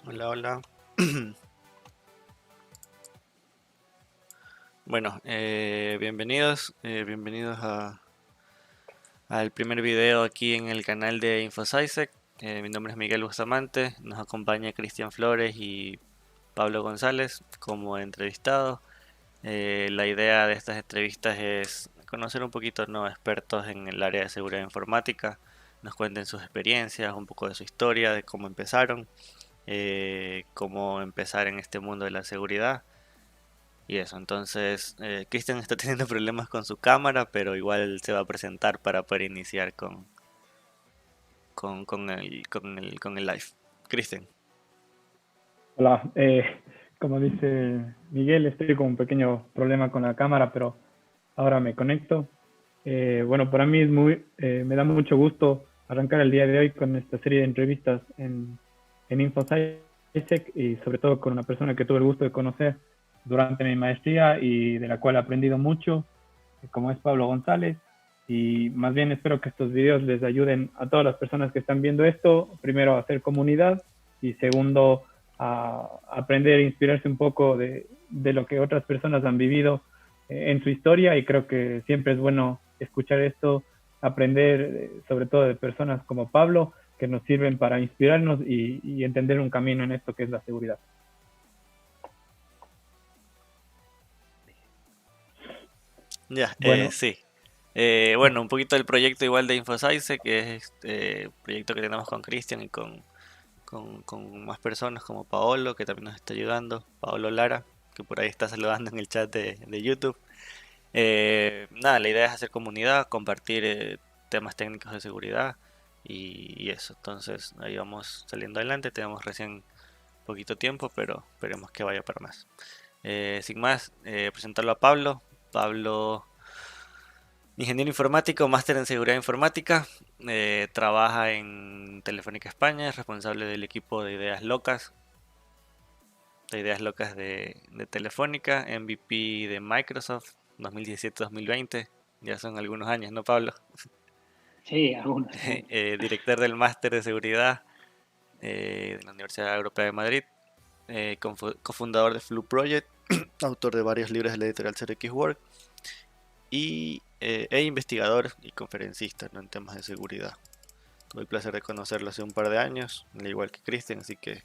Hola, hola. Bueno, bienvenidos al primer video aquí en el canal de InfoSisec. Mi nombre es Miguel Bustamante, nos acompaña Cristian Flores y Pablo González como entrevistados. La idea de estas entrevistas es conocer un poquito, ¿no?, expertos en el área de seguridad informática, nos cuenten sus experiencias, un poco de su historia, de cómo empezaron, cómo empezar en este mundo de la seguridad. Y eso, entonces Cristian está teniendo problemas con su cámara, pero igual se va a presentar para poder iniciar con el live. Cristian. Hola, como dice Miguel, estoy con un pequeño problema con la cámara, pero ahora me conecto. Bueno, para mí me da mucho gusto arrancar el día de hoy con esta serie de entrevistas en InfoSysec y sobre todo con una persona que tuve el gusto de conocer durante mi maestría y de la cual he aprendido mucho, como es Pablo González. Y más bien espero que estos videos les ayuden a todas las personas que están viendo esto, primero a hacer comunidad y segundo a aprender e inspirarse un poco de lo que otras personas han vivido en su historia, y creo que siempre es bueno escuchar esto, aprender sobre todo de personas como Pablo, que nos sirven para inspirarnos y entender un camino en esto que es la seguridad. Ya, Bueno, sí. Bueno, un poquito del proyecto igual de InfoSice, que es este proyecto que tenemos con Cristian y con más personas como Paolo, que también nos está ayudando, Paolo Lara, que por ahí está saludando en el chat de YouTube. Nada, la idea es hacer comunidad, compartir temas técnicos de seguridad y eso. Entonces ahí vamos saliendo adelante, tenemos recién poquito tiempo, pero esperemos que vaya para más. Sin más, presentarlo a Pablo. Pablo, ingeniero informático, máster en seguridad informática, trabaja en Telefónica España, es responsable del equipo de ideas locas de Telefónica, MVP de Microsoft 2017-2020, ya son algunos años, ¿no, Pablo? Sí, algunos. Director del máster de seguridad de la Universidad Europea de Madrid, cofundador de Flu Project, autor de varios libros de la editorial CRX Work e investigador y conferencista, ¿no?, en temas de seguridad. Tuve el placer de conocerlo hace un par de años, al igual que Cristian, así que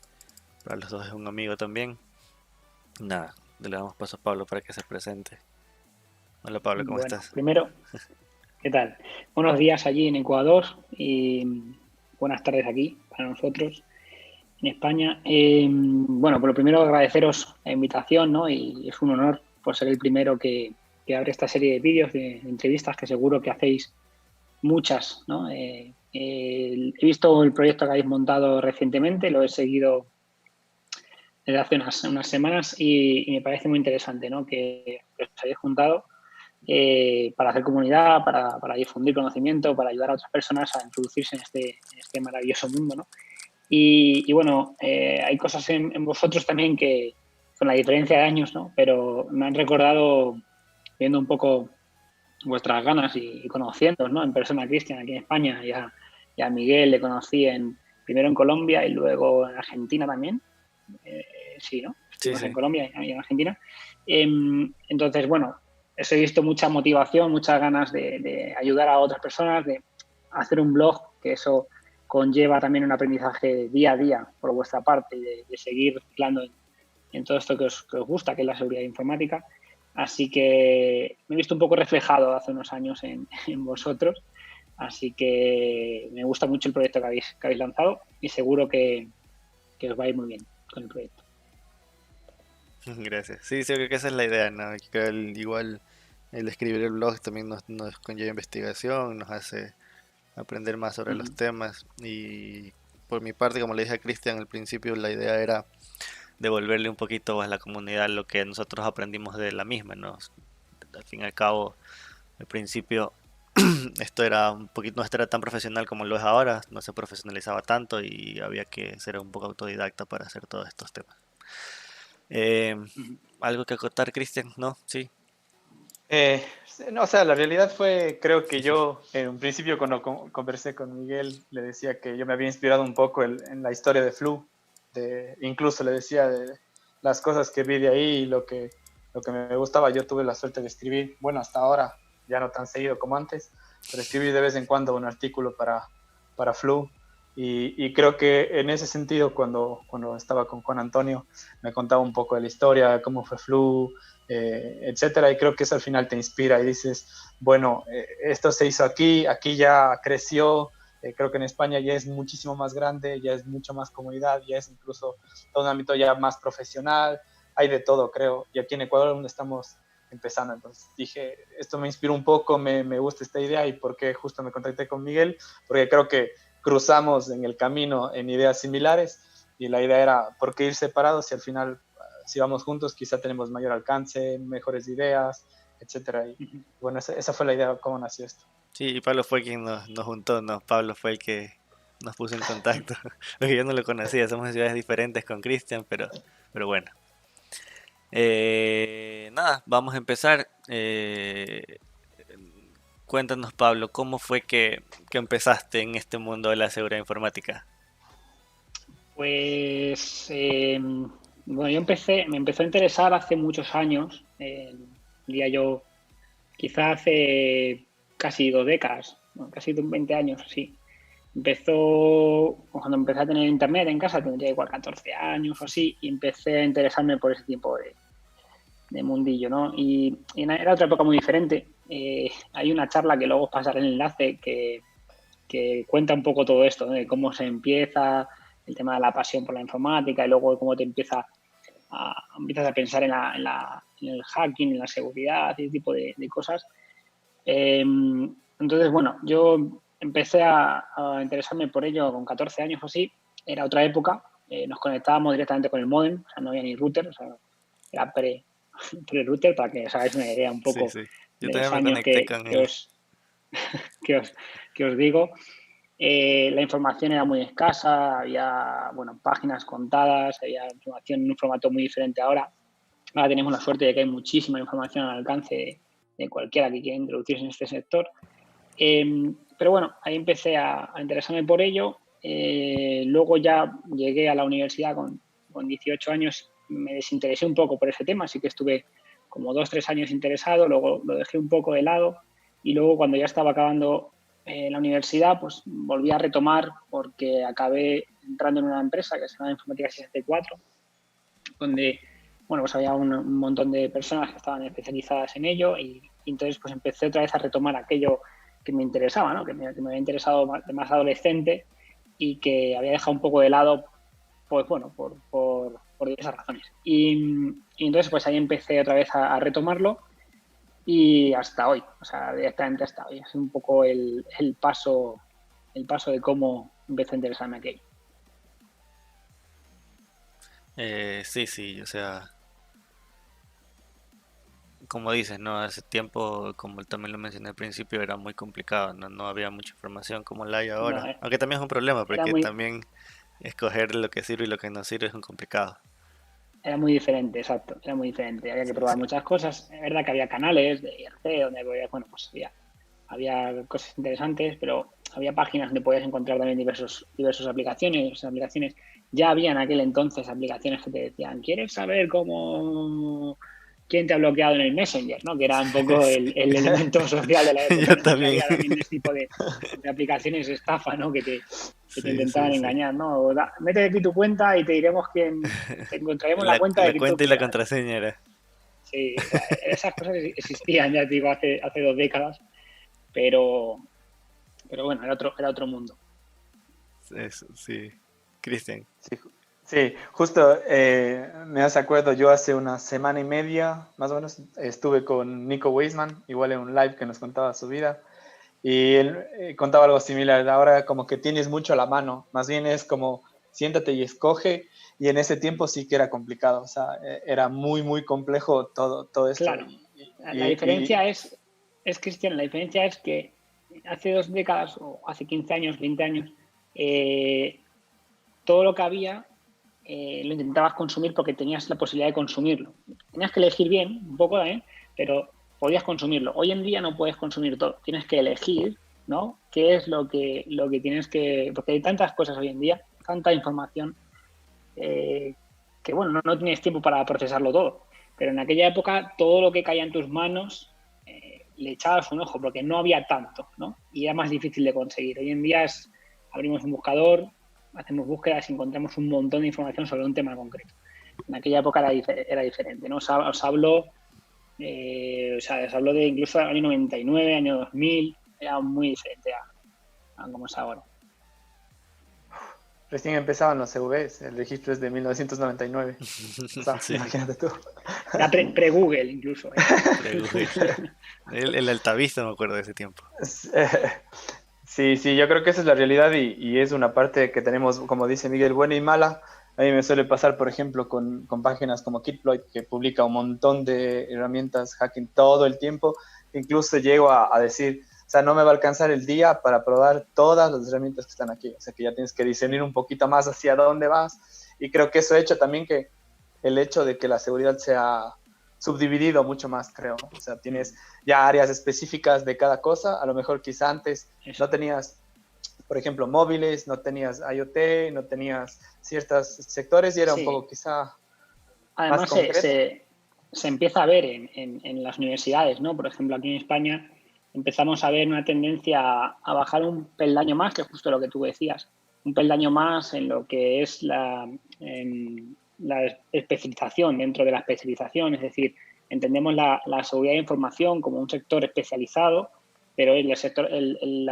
para los dos es un amigo también. Nada, le damos paso a Pablo para que se presente. Hola Pablo, ¿cómo Bueno, estás? primero, ¿qué tal? Buenos días allí en Ecuador y buenas tardes aquí para nosotros en España. Bueno, por lo primero agradeceros la invitación, ¿no? Y es un honor por ser el primero que abre esta serie de vídeos, de entrevistas, que seguro que hacéis muchas, ¿no? He visto el proyecto que habéis montado recientemente, lo he seguido desde hace unas semanas y me parece muy interesante, ¿no?, que os hayáis juntado para hacer comunidad, para difundir conocimiento, para ayudar a otras personas a introducirse en este maravilloso mundo, ¿no? Y bueno, hay cosas en vosotros también que, con la diferencia de años, ¿no?, pero me han recordado, viendo un poco vuestras ganas y conociendo, ¿no?, en persona a Cristian aquí en España, y a Miguel le conocí primero en Colombia y luego en Argentina también. Sí, ¿no? Sí, Estuvimos en sí. Colombia y en Argentina. Entonces, bueno, he visto mucha motivación, muchas ganas de ayudar a otras personas, de hacer un blog, que eso conlleva también un aprendizaje día a día por vuestra parte, de seguir ciclando en todo esto que os gusta, que es la seguridad informática. Así que me he visto un poco reflejado hace unos años en vosotros. Así que me gusta mucho el proyecto que habéis lanzado y seguro que os va a ir muy bien con el proyecto. Gracias. Sí, sí, creo que esa es la idea, ¿no? Que igual el escribir el blog también nos conlleva investigación, nos hace aprender más sobre los temas. Y por mi parte, como le dije a Cristian al principio, la idea era devolverle un poquito a la comunidad lo que nosotros aprendimos de la misma, ¿no? Al fin y al cabo, al principio esto era un poquito, no era tan profesional como lo es ahora, no se profesionalizaba tanto y había que ser un poco autodidacta para hacer todos estos temas. Eh, ¿Algo que acotar, Cristian? ¿No? Sí. No, o sea, la realidad fue, creo que yo en un principio cuando conversé con Miguel, le decía que yo me había inspirado un poco en la historia de Flu, incluso le decía de las cosas que vi de ahí y lo que me gustaba. Yo tuve la suerte de escribir, bueno, hasta ahora, ya no tan seguido como antes, pero escribí de vez en cuando un artículo para Flu. Y creo que en ese sentido, cuando estaba con Juan Antonio, me contaba un poco de la historia, cómo fue Flu, etcétera, y creo que eso al final te inspira y dices, bueno, esto se hizo aquí ya creció, creo que en España ya es muchísimo más grande, ya es mucho más comunidad, ya es incluso todo un ámbito ya más profesional, hay de todo, creo, y aquí en Ecuador donde estamos empezando. Entonces dije, esto me inspiró un poco, me gusta esta idea, y por qué justo me contacté con Miguel, porque creo que cruzamos en el camino en ideas similares, y la idea era, ¿por qué ir separados si al final, si vamos juntos, quizá tenemos mayor alcance, mejores ideas, etcétera? Y bueno, esa fue la idea, cómo nació esto. Sí, y Pablo fue quien nos juntó, ¿no? Pablo fue el que nos puso en contacto. Porque yo no lo conocía, somos de ciudades diferentes con Cristian, pero bueno. Nada, vamos a empezar. Cuéntanos, Pablo, ¿cómo fue que empezaste en este mundo de la seguridad informática? Pues, bueno, me empezó a interesar hace muchos años, diría yo, quizá hace casi 2 décadas, bueno, casi 20 años, sí. Empezó cuando empecé a tener internet en casa, tendría igual 14 años o así, y empecé a interesarme por ese tipo de mundillo, ¿no? Y era otra época muy diferente. Hay una charla que luego os pasaré el enlace que cuenta un poco todo esto, ¿no? De cómo se empieza, el tema de la pasión por la informática, y luego cómo te empiezas a pensar en el hacking, en la seguridad y ese tipo de cosas. Entonces, bueno, yo empecé a interesarme por ello con 14 años o así. Era otra época. Nos conectábamos directamente con el módem, o sea, no había ni router, o sea, era pre-router, para que os hagáis una idea un poco Sí, sí. Yo de los también me años conecté con él. que os digo. La información era muy escasa, había, bueno, páginas contadas, había información en un formato muy diferente ahora. Ahora tenemos la suerte de que hay muchísima información al alcance de cualquiera que quiera introducirse en este sector. Pero bueno, ahí empecé a interesarme por ello. Luego ya llegué a la universidad con 18 años, me desinteresé un poco por ese tema, así que estuve como 2-3 años interesado, luego lo dejé un poco de lado, y luego cuando ya estaba acabando la universidad, pues volví a retomar porque acabé entrando en una empresa que se llama Informática 64, donde, bueno, pues había un montón de personas que estaban especializadas en ello, y entonces pues empecé otra vez a retomar aquello que me interesaba, ¿no? que me había interesado de más adolescente y que había dejado un poco de lado, pues bueno, por diversas razones. Y entonces pues ahí empecé otra vez a retomarlo, y hasta hoy, o sea, directamente hasta hoy. Es un poco el paso de cómo empecé a interesarme aquello. Sí, o sea, como dices, ¿no? Hace tiempo, como también lo mencioné al principio, era muy complicado, no había mucha información como la hay No, ahora. Aunque también es un problema, era porque también escoger lo que sirve y lo que no sirve es un complicado. Era muy diferente, exacto, era muy diferente. Había que probar muchas cosas. Es verdad que había canales de IRC donde bueno, pues había cosas interesantes, pero había páginas donde podías encontrar también diversas aplicaciones. Ya había en aquel entonces aplicaciones que te decían, ¿quieres saber quién te ha bloqueado en el Messenger? ¿No? Que era un poco el elemento social de la época. Yo Entonces también. había también este tipo de aplicaciones estafa, ¿no? Que que te Sí, intentaban sí, sí. engañar, ¿no? O mete aquí tu cuenta y te diremos quién, te encontraremos la cuenta de La cuenta y la criptomonedas. contraseña era. Sí, o sea, esas cosas existían, ya te digo, hace 2 décadas, pero, pero bueno, era otro mundo. Sí. Cristian. Sí, sí, justo me hace acuerdo, yo hace una semana y media, más o menos, estuve con Nico Weisman, igual en un live que nos contaba su vida, y él contaba algo similar. Ahora como que tienes mucho a la mano, más bien es como siéntate y escoge, y en ese tiempo sí que era complicado, o sea, era muy, muy complejo todo esto. Claro, la diferencia Cristian, la diferencia es que hace 2 décadas o hace 15 años, 20 años, todo lo que había lo intentabas consumir porque tenías la posibilidad de consumirlo. Tenías que elegir bien, un poco también, pero podías consumirlo. Hoy en día no puedes consumir todo, tienes que elegir, ¿no? ¿Qué es lo que tienes que...? Porque hay tantas cosas hoy en día, tanta información, que bueno, no tienes tiempo para procesarlo todo. Pero en aquella época todo lo que caía en tus manos le echabas un ojo porque no había tanto, ¿no? Y era más difícil de conseguir. Hoy en día abrimos un buscador, hacemos búsquedas y encontramos un montón de información sobre un tema concreto. En aquella época era diferente, ¿no? Os hablo, os hablo de incluso año 99, año 2000, era muy diferente a como es ahora. Recién empezaban los CVs, el registro es de 1999. O sea, Sí, imagínate tú. Era pre-Google incluso. pre-Google. El Altavista me acuerdo de ese tiempo. Sí, sí, yo creo que esa es la realidad y es una parte que tenemos, como dice Miguel, buena y mala. A mí me suele pasar, por ejemplo, con páginas como Kitploid, que publica un montón de herramientas hacking todo el tiempo. Incluso llego a decir, o sea, no me va a alcanzar el día para probar todas las herramientas que están aquí. O sea, que ya tienes que discernir un poquito más hacia dónde vas. Y creo que eso ha hecho también que el hecho de que la seguridad sea subdividido mucho más, creo. O sea, tienes ya áreas específicas de cada cosa. A lo mejor quizá antes no tenías, por ejemplo, móviles, no tenías IoT, no tenías ciertos sectores y era un poco quizá además más concreto. se empieza a ver en las universidades, ¿no? Por ejemplo, aquí en España empezamos a ver una tendencia a bajar un peldaño más, que es justo lo que tú decías, un peldaño más en lo que es la especialización dentro de la especialización, es decir, entendemos la seguridad de información como un sector especializado, pero la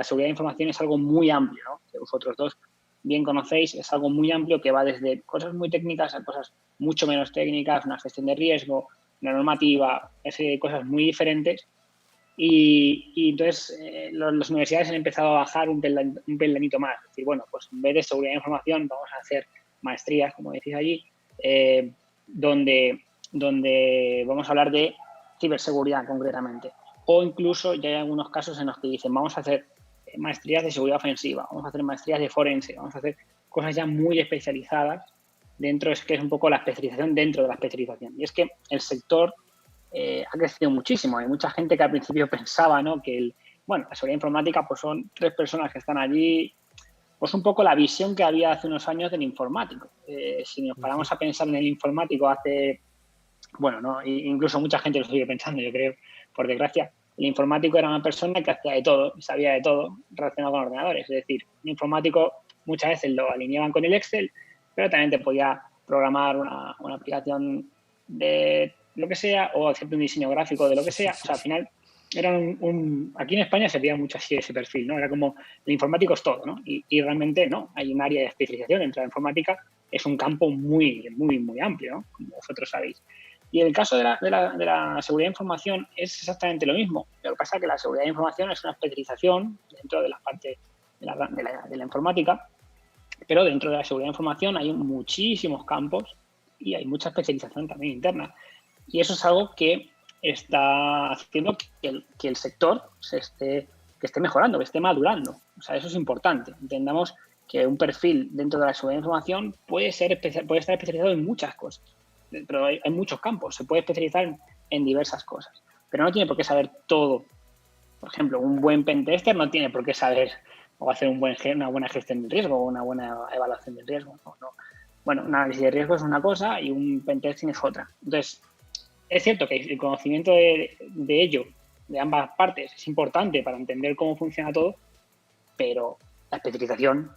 seguridad de información es algo muy amplio, ¿no? Que vosotros dos bien conocéis, es algo muy amplio que va desde cosas muy técnicas a cosas mucho menos técnicas, una gestión de riesgo, una normativa, cosas muy diferentes. Y entonces las universidades han empezado a bajar un peldañito más. Es decir, bueno, pues en vez de seguridad de información vamos a hacer maestrías, como decís allí, donde vamos a hablar de ciberseguridad concretamente. O incluso ya hay algunos casos en los que dicen vamos a hacer maestrías de seguridad ofensiva, vamos a hacer maestrías de forense, vamos a hacer cosas ya muy especializadas dentro, es que es un poco la especialización dentro de la especialización. Y es que el sector ha crecido muchísimo. Hay mucha gente que al principio pensaba, ¿no?, que la seguridad informática pues son 3 personas que están allí, pues un poco la visión que había hace unos años del informático. Si nos paramos a pensar en el informático incluso mucha gente lo sigue pensando, yo creo, por desgracia. El informático era una persona que hacía de todo, sabía de todo relacionado con ordenadores. Es decir, un informático muchas veces lo alineaban con el Excel, pero también te podía programar una aplicación de lo que sea o hacerte un diseño gráfico de lo que sea. O sea, al final era aquí en España se veía mucho así ese perfil, ¿no? Era como el informático es todo, ¿no? Y realmente no, hay un área de especialización dentro de la informática, es un campo muy, muy, muy amplio, ¿no?, como vosotros sabéis. Y en el caso de la seguridad de información es exactamente lo mismo. Lo que pasa es que la seguridad de información es una especialización dentro de la parte de la informática, pero dentro de la seguridad de información hay muchísimos campos y hay mucha especialización también interna. Y eso es algo que está haciendo que el sector que esté mejorando, que esté madurando. O sea, eso es importante. Entendamos que un perfil dentro de la seguridad de información puede estar especializado en muchas cosas, pero hay muchos campos. Se puede especializar en diversas cosas, pero no tiene por qué saber todo. Por ejemplo, un buen pentester no tiene por qué saber o hacer una buena gestión del riesgo o una buena evaluación del riesgo. No. Bueno, un análisis de riesgo es una cosa y un pentesting es otra. Entonces, es cierto que el conocimiento de ello, de ambas partes, es importante para entender cómo funciona todo, pero la especialización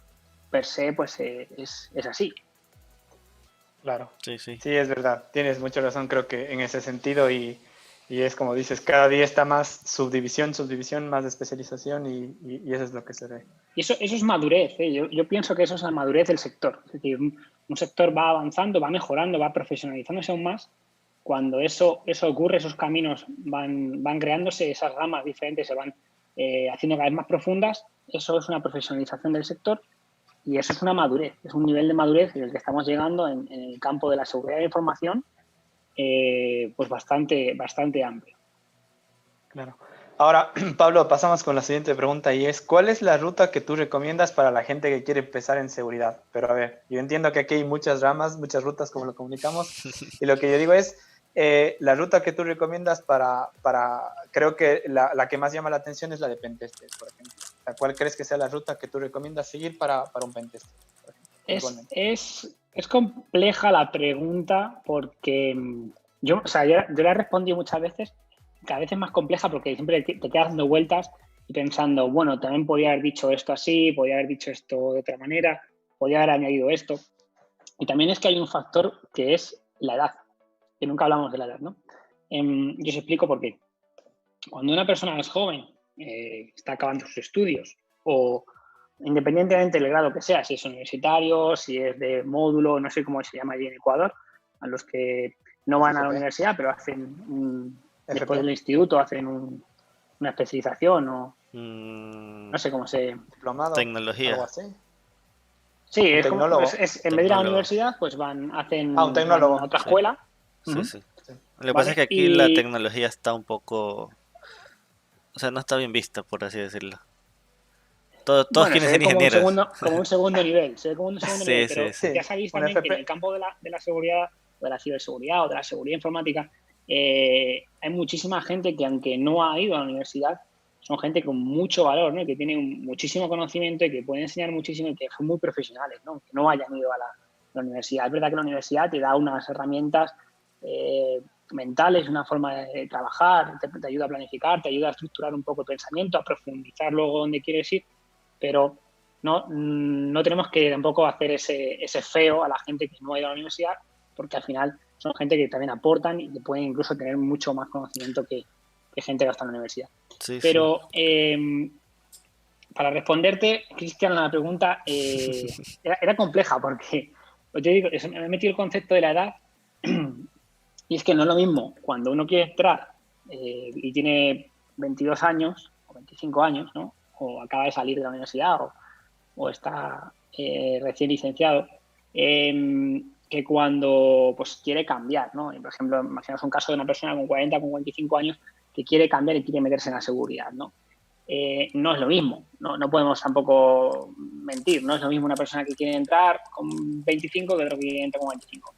per se pues es así. Claro. Sí, sí. Sí, es verdad. Tienes mucha razón, creo que en ese sentido y es como dices, cada día está más subdivisión, más especialización y eso es lo que se ve. Y eso es madurez, ¿eh? Yo pienso que eso es la madurez del sector. Es decir, un sector va avanzando, va mejorando, va profesionalizándose aún más. Cuando eso ocurre, esos caminos van creándose, esas ramas diferentes se van haciendo cada vez más profundas. Eso es una profesionalización del sector y eso es una madurez, es un nivel de madurez en el que estamos llegando en el campo de la seguridad de la información, pues bastante amplio. Claro. Ahora, Pablo, pasamos con la siguiente pregunta y es, ¿cuál es la ruta que tú recomiendas para la gente que quiere empezar en seguridad? Pero a ver, yo entiendo que aquí hay muchas ramas, muchas rutas como lo comunicamos y lo que yo digo es, la ruta que tú recomiendas creo que la que más llama la atención es la de pentester, por ejemplo. ¿Cuál crees que sea la ruta que tú recomiendas seguir para un pentester? Es compleja la pregunta porque yo la he respondido muchas veces, cada vez es más compleja porque siempre te quedas dando vueltas y pensando, bueno, también podría haber dicho esto así, podría haber dicho esto de otra manera, podría haber añadido esto. Y también es que hay un factor que es la edad, que nunca hablamos de la edad, ¿no? Yo os explico por qué. Cuando una persona es joven, está acabando sus estudios o independientemente del grado que sea, si es universitario, si es de módulo, no sé cómo se llama allí en Ecuador, a los que no van a la universidad, pero hacen después del instituto, hacen una especialización o no sé cómo se... Diplomado, tecnología. algo así. Sí, es como, en vez de ir a la universidad, pues hacen un tecnólogo. Van a otra escuela. Sí, sí. Lo que pasa es que aquí la tecnología está un poco... O sea, no está bien vista, por así decirlo. Todos quieren ser ingenieros. Como un segundo nivel. Se ve como un segundo nivel, pero sí. ya sabéis también que en el campo de la seguridad, o de la ciberseguridad o de la seguridad informática, hay muchísima gente que, aunque no ha ido a la universidad, son gente con mucho valor, ¿no? Que tienen muchísimo conocimiento y que pueden enseñar muchísimo y que son muy profesionales, ¿no? Que no hayan ido a la universidad. Es verdad que la universidad te da unas herramientas mentales, una forma de trabajar, te ayuda a planificar, te ayuda a estructurar un poco el pensamiento, a profundizar luego donde quieres ir, pero no tenemos que tampoco hacer ese feo a la gente que no ha ido a la universidad, porque al final son gente que también aportan y que pueden incluso tener mucho más conocimiento que gente que está en la universidad. Sí, pero para responderte, Cristian, la pregunta era compleja porque yo digo, me he metido el concepto de la edad y es que no es lo mismo cuando uno quiere entrar y tiene 22 años o 25 años, ¿no? O acaba de salir de la universidad o está recién licenciado, que cuando pues quiere cambiar, ¿no? Y, por ejemplo, imaginaos un caso de una persona con 40, con 45 años que quiere cambiar y quiere meterse en la seguridad, ¿no? No es lo mismo, no podemos tampoco mentir, no es lo mismo una persona que quiere entrar con 25 que otro que quiere entrar con 25.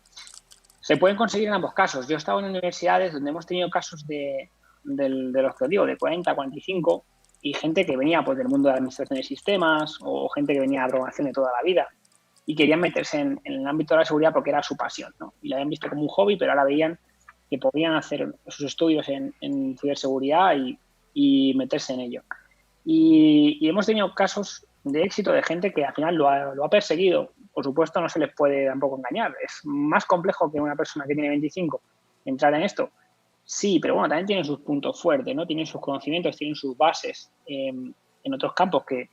Se pueden conseguir en ambos casos. Yo he estado en universidades donde hemos tenido casos de los que os digo, de 40, 45, y gente que venía pues del mundo de la administración de sistemas o gente que venía de programación de toda la vida y querían meterse en el ámbito de la seguridad porque era su pasión, ¿no? Y lo habían visto como un hobby, pero ahora veían que podían hacer sus estudios en ciberseguridad y meterse en ello. Y hemos tenido casos de éxito de gente que al final lo ha perseguido. Por supuesto, no se les puede tampoco engañar. Es más complejo que una persona que tiene 25 entrar en esto. Sí, pero bueno, también tienen sus puntos fuertes, ¿no? Tienen sus conocimientos, tienen sus bases en otros campos que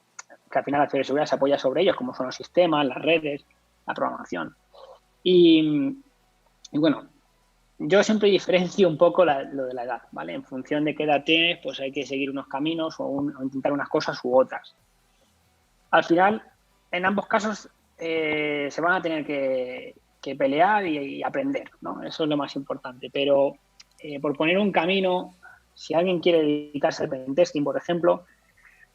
al final la ciberseguridad se apoya sobre ellos, como son los sistemas, las redes, la programación. Y bueno, yo siempre diferencio un poco lo de la edad, ¿vale? En función de qué edad tienes, pues hay que seguir unos caminos o intentar unas cosas u otras. Al final, en ambos casos se van a tener que pelear y aprender, ¿no? Eso es lo más importante. Pero por poner un camino, si alguien quiere dedicarse al pentesting, por ejemplo,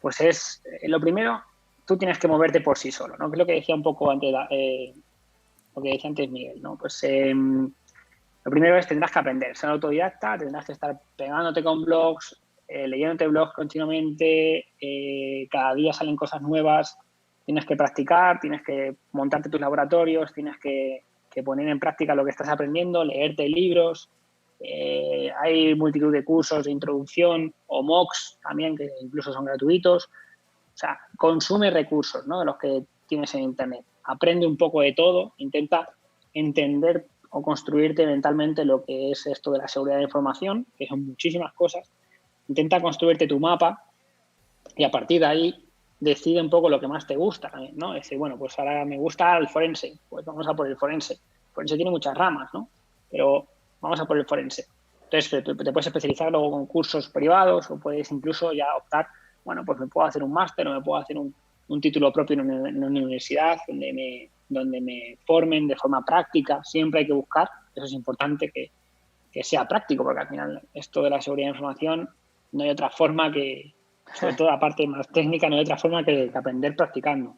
pues es lo primero, tú tienes que moverte por sí solo, ¿no? Que es lo que decía un poco antes, lo que decía antes Miguel, ¿no? Pues lo primero es tendrás que aprender, ser autodidacta, tendrás que estar pegándote con blogs, leyéndote blogs continuamente, cada día salen cosas nuevas, tienes que practicar, tienes que montarte tus laboratorios, tienes que poner en práctica lo que estás aprendiendo, leerte libros, hay multitud de cursos de introducción o MOOCs también que incluso son gratuitos, o sea, consume recursos, ¿no? De los que tienes en Internet. Aprende un poco de todo, intenta entender o construirte mentalmente lo que es esto de la seguridad de información, que son muchísimas cosas. Intenta construirte tu mapa y a partir de ahí decide un poco lo que más te gusta, ¿no? Decir, bueno, pues ahora me gusta el forense, pues vamos a por el forense. El forense tiene muchas ramas, ¿no? Pero vamos a por el forense. Entonces te puedes especializar luego con cursos privados o puedes incluso ya optar, bueno, pues me puedo hacer un máster o me puedo hacer un título propio en una universidad donde me formen de forma práctica. Siempre hay que buscar, eso es importante, que sea práctico, porque al final esto de la seguridad de información no hay otra forma que, sobre todo la parte más técnica, no hay otra forma que aprender practicando.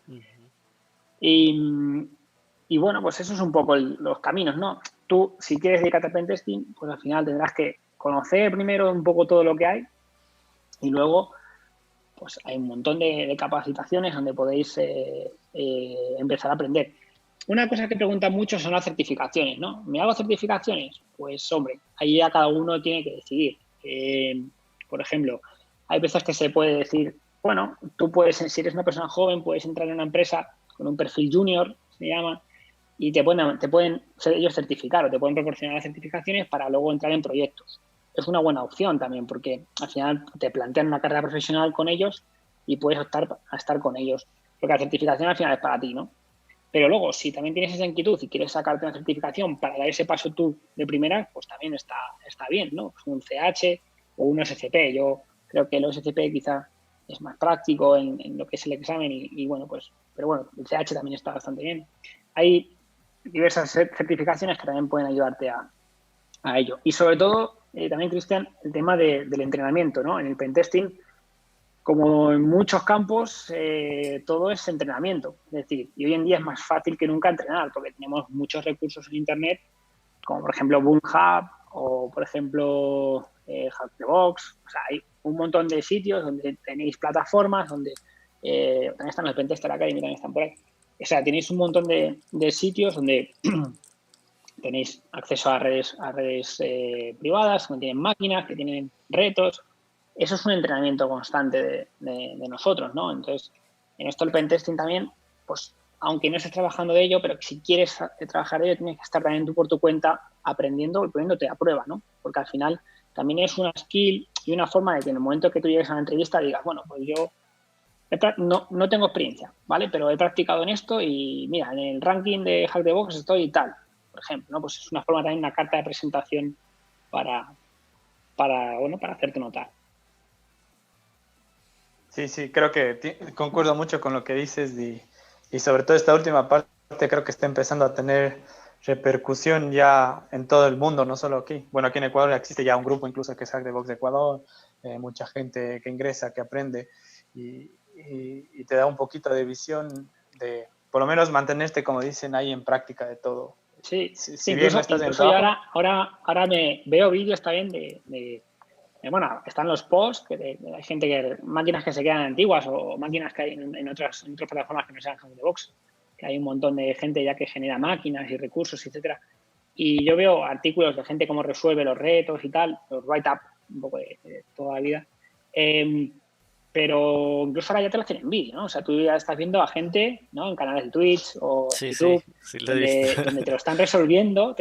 Y bueno, pues eso es un poco los caminos, ¿no? Tú, si quieres dedicarte a pentesting, pues al final tendrás que conocer primero un poco todo lo que hay y luego pues hay un montón de capacitaciones donde podéis empezar a aprender. Una cosa que preguntan mucho son las certificaciones, ¿no? ¿Me hago certificaciones? Pues, hombre, ahí ya cada uno tiene que decidir. Por ejemplo, hay veces que se puede decir, bueno, tú puedes, si eres una persona joven, puedes entrar en una empresa con un perfil junior, se llama, y te pueden ellos certificar o te pueden proporcionar las certificaciones para luego entrar en proyectos. Es una buena opción también porque al final te plantean una carrera profesional con ellos y puedes optar a estar con ellos. Porque la certificación al final es para ti, ¿no? Pero luego, si también tienes esa inquietud y quieres sacarte una certificación para dar ese paso tú de primera, pues también está bien, ¿no? Pues un CH o un SCP. Yo creo que el SCP quizá es más práctico en lo que es el examen y bueno, pues, pero bueno, el CH también está bastante bien. Hay diversas certificaciones que también pueden ayudarte a ello. Y sobre todo, también, Cristian, el tema del entrenamiento, ¿no? En el pentesting, como en muchos campos, todo es entrenamiento. Es decir, y hoy en día es más fácil que nunca entrenar porque tenemos muchos recursos en Internet, como por ejemplo Boom Hub o por ejemplo Hack the Box. O sea, hay un montón de sitios donde tenéis plataformas, donde también están los Pentester Academy, también están por ahí. O sea, tenéis un montón de sitios donde tenéis acceso a redes privadas, que tienen máquinas, que tienen retos. Eso es un entrenamiento constante de nosotros, ¿no? Entonces, en esto el pentesting también, pues, aunque no estés trabajando de ello, pero si quieres trabajar de ello, tienes que estar también tú por tu cuenta aprendiendo y poniéndote a prueba, ¿no? Porque al final también es una skill y una forma de que en el momento que tú llegues a la entrevista digas, bueno, pues yo no tengo experiencia, ¿vale? Pero he practicado en esto y mira, en el ranking de Hack the Box estoy y tal, por ejemplo, ¿no? Pues es una forma también, una carta de presentación para hacerte notar. Sí, creo que concuerdo mucho con lo que dices y sobre todo esta última parte creo que está empezando a tener repercusión ya en todo el mundo, no solo aquí. Bueno, aquí en Ecuador existe ya un grupo incluso que es Hack the Box de Ecuador, mucha gente que ingresa, que aprende y te da un poquito de visión de, por lo menos mantenerte, como dicen, ahí en práctica de todo. Sí, si incluso, bien no estás en yo ahora me veo vídeos también bueno, están los posts, que hay gente máquinas que se quedan antiguas o máquinas que hay en otras plataformas que no sean Hack the Box, que hay un montón de gente ya que genera máquinas y recursos, etcétera. Y yo veo artículos de gente cómo resuelve los retos y tal, los write-up, un poco de toda la vida. Pero incluso ahora ya te lo hacen en vídeo, ¿no? O sea, tú ya estás viendo a gente, ¿no? En canales de Twitch o YouTube, sí, lo he visto. donde te lo están resolviendo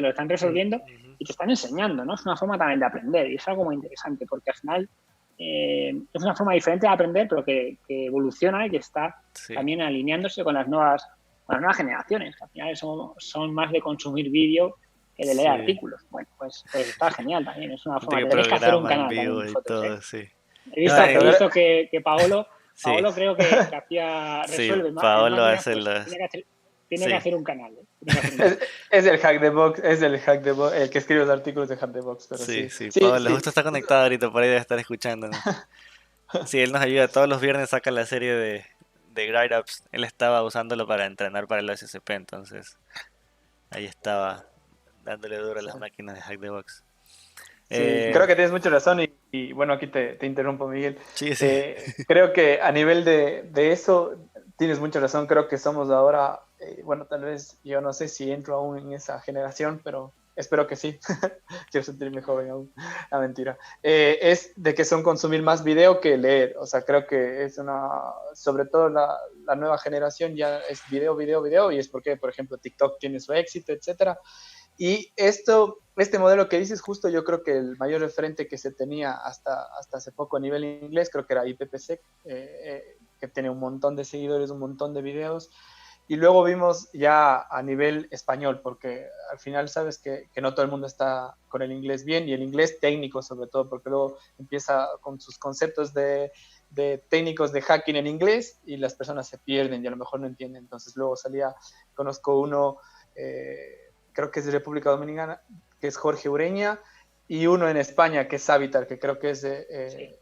y te están enseñando, ¿no? Es una forma también de aprender y es algo muy interesante porque al final es una forma diferente de aprender, pero que evoluciona y que está también alineándose con las nuevas generaciones. Al final son más de consumir vídeo que de leer artículos. Bueno, pues está genial también. Es una forma. Tenéis que hacer un canal también vosotros, ¿eh? He visto que Paolo creo que hacía resuelve más. Paolo hace tiene que hacer un canal. Es el Hack the Box, el que escribe los artículos de Hack the Box. Pero sí, Paolo justo está conectado ahorita, por ahí debe estar escuchándonos. Sí, él nos ayuda, todos los viernes saca la serie de Gride Ups. Él estaba usándolo para entrenar para el SCP, entonces ahí estaba dándole duro a las máquinas de Hack the Box. Sí, creo que tienes mucha razón y bueno, aquí te interrumpo, Miguel. Sí. Creo que a nivel de eso tienes mucha razón. Creo que somos ahora, bueno, tal vez yo no sé si entro aún en esa generación, pero espero que sí, quiero sentirme joven aún, la mentira, es de que son consumir más video que leer, o sea, creo que es sobre todo la nueva generación ya es video, video, video, y es porque, por ejemplo, TikTok tiene su éxito, etcétera, y este modelo que dices, justo yo creo que el mayor referente que se tenía hasta hace poco a nivel inglés, creo que era IPPC, que tiene un montón de seguidores, un montón de videos. Y luego vimos ya a nivel español, porque al final sabes que no todo el mundo está con el inglés bien, y el inglés técnico sobre todo, porque luego empieza con sus conceptos de técnicos de hacking en inglés y las personas se pierden y a lo mejor no entienden. Entonces luego conozco uno, creo que es de República Dominicana, que es Jorge Ureña, y uno en España, que es Savitar, que creo que es Sí.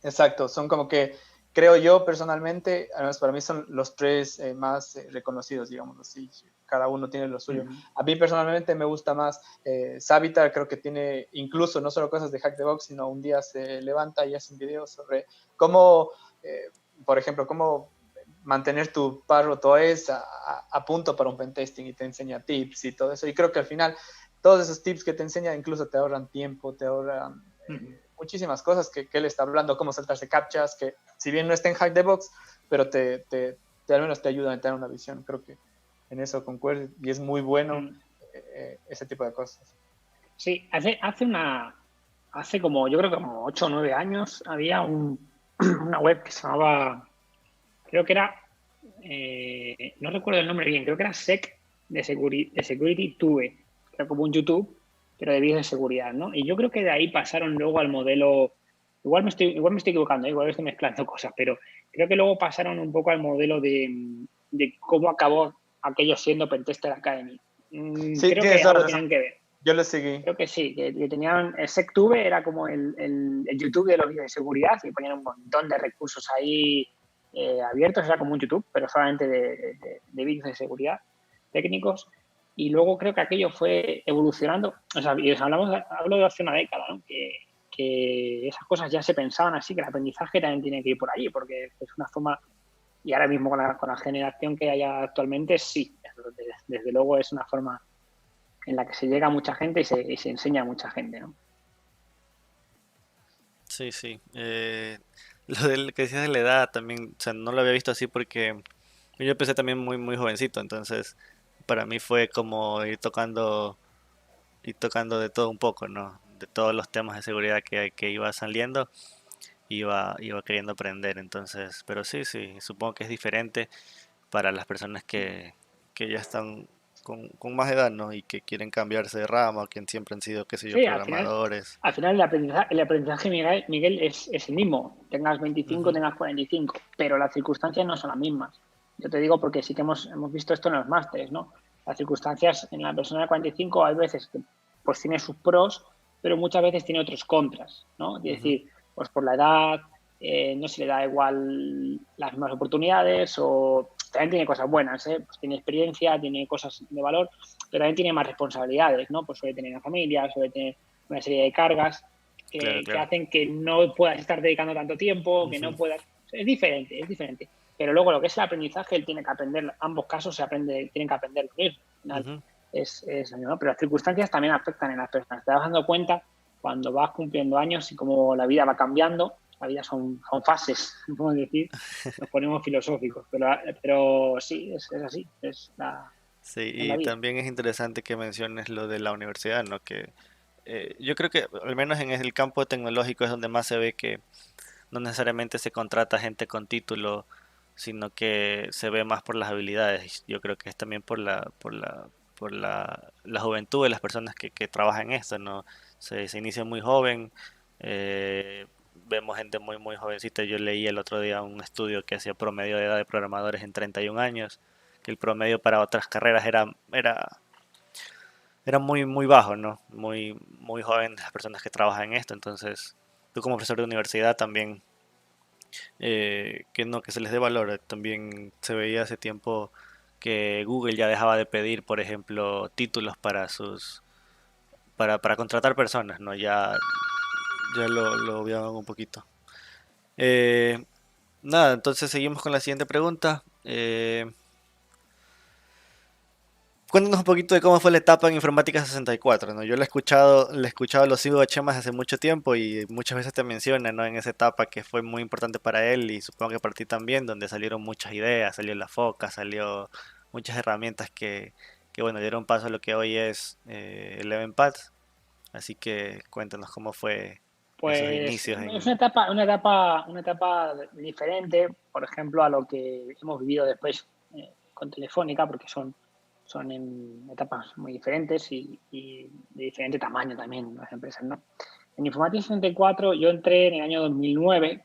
exacto, son como que, creo yo personalmente, además para mí son los tres más reconocidos, digamos así, cada uno tiene lo suyo. A mí personalmente me gusta más Savitar, creo que tiene incluso no solo cosas de Hack the Box, sino un día se levanta y hace un video sobre cómo, por ejemplo, cómo mantener tu parro todo es a punto para un pentesting, y te enseña tips y todo eso. Y creo que al final todos esos tips que te enseña incluso te ahorran tiempo, te ahorran muchísimas cosas que él está hablando, cómo saltarse captchas, que si bien no está en Hack the Box, pero al menos te ayuda a tener una visión. Creo que en eso concuerdo y es muy bueno ese tipo de cosas. Sí, hace como, yo creo que como 8 o 9 años había una web que se llamaba, creo que era, no recuerdo el nombre bien, creo que era Sec de Security Tube, era como un YouTube, pero de vídeos de seguridad, ¿no? Y yo creo que de ahí pasaron luego al modelo, igual me estoy equivocando, igual estoy mezclando cosas, pero creo que luego pasaron un poco al modelo de cómo acabó aquello siendo Pentester Academy. Sí, Creo que tienes toda la algo razón. tenían que ver. Yo lo seguí. Creo que sí, que tenían, el SecTube era como el YouTube de los vídeos de seguridad, y ponían un montón de recursos ahí abiertos, era como un YouTube, pero solamente de vídeos de seguridad técnicos. Y luego creo que aquello fue evolucionando, o sea, y hablo de hace una década, ¿no? Que esas cosas ya se pensaban así, que el aprendizaje también tiene que ir por allí, porque es una forma, y ahora mismo con la generación que hay actualmente, sí, desde luego es una forma en la que se llega a mucha gente y se enseña a mucha gente, ¿no? Sí, sí. Lo del que decías de la edad también, o sea, no lo había visto así porque yo empecé también muy, muy jovencito, entonces para mí fue como ir tocando de todo un poco, ¿no? De todos los temas de seguridad que iba saliendo, iba queriendo aprender, entonces, pero sí, sí, supongo que es diferente para las personas que ya están con más edad, ¿no? Y que quieren cambiarse de rama, o que siempre han sido, qué sé yo, Sí, programadores. al final el aprendizaje Miguel, es el mismo. Tengas 25, Ujú, tengas 45, pero las circunstancias no son las mismas. Yo te digo porque sí que hemos visto esto en los másteres, ¿no? Las circunstancias en la persona de 45 hay veces que pues tiene sus pros, pero muchas veces tiene otros contras, ¿no? Es ujú. decir, pues por la edad, no se le da igual las mismas oportunidades, o también tiene cosas buenas, ¿eh? Pues tiene experiencia, tiene cosas de valor, pero también tiene más responsabilidades, ¿no? Pues suele tener una familia, suele tener una serie de cargas Claro, que claro. hacen que no puedas estar dedicando tanto tiempo, que Ujú, no puedas... Es diferente, es diferente. Pero luego lo que es el aprendizaje, él tiene que aprender, ambos casos tienen que aprender lo mismo. Al final ujú. ¿no? Pero las circunstancias también afectan en las personas. Te vas dando cuenta cuando vas cumpliendo años y cómo la vida va cambiando. La vida son fases, podemos decir, nos ponemos filosóficos, pero sí, es así, Sí, es la y vida. también es interesante que menciones lo de la universidad, ¿no? Que yo creo que al menos en el campo tecnológico es donde más se ve que no necesariamente se contrata gente con título, sino que se ve más por las habilidades. Yo creo que es también por la juventud de las personas que trabajan en esto, ¿no? Se inicia muy joven, vemos gente muy, muy jovencita. Yo leí el otro día un estudio que hacía promedio de edad de programadores en 31 años, que el promedio para otras carreras era muy, muy bajo, ¿no? Muy, muy joven las personas que trabajan en esto. Entonces, tú como profesor de universidad también que no, que se les dé valor. También se veía hace tiempo que Google ya dejaba de pedir, por ejemplo, títulos para contratar personas, ¿no? Ya lo obviaban un poquito. Eh, Nada, entonces seguimos con la siguiente pregunta. Cuéntanos un poquito de cómo fue la etapa en Informática 64, ¿no? Yo le he escuchado, lo sigo a Chema hace mucho tiempo y muchas veces te menciona, ¿no? En esa etapa que fue muy importante para él y supongo que para ti también, donde salieron muchas ideas, salió la foca, salió muchas herramientas que bueno, dieron paso a lo que hoy es Eleven Paths. Así que cuéntanos cómo fue esos Pues inicios es en... una etapa diferente, por ejemplo, a lo que hemos vivido después con Telefónica, porque son en etapas muy diferentes y de diferente tamaño también las empresas, ¿no? En Informatica 64 yo entré en el año 2009,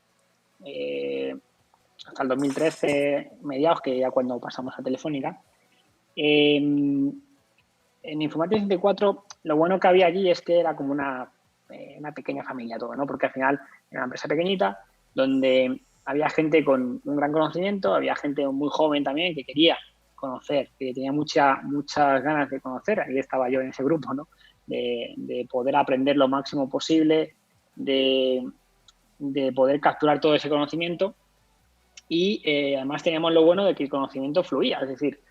hasta el 2013, mediados, que ya cuando pasamos a Telefónica. En Informatica 64 lo bueno que había allí es que era como una pequeña familia todo, ¿no? Porque al final era una empresa pequeñita donde había gente con un gran conocimiento, había gente muy joven también que quería conocer, que tenía muchas ganas de conocer. Ahí estaba yo en ese grupo, ¿no? De poder aprender lo máximo posible, de poder capturar todo ese conocimiento y además teníamos lo bueno de que el conocimiento fluía, es decir,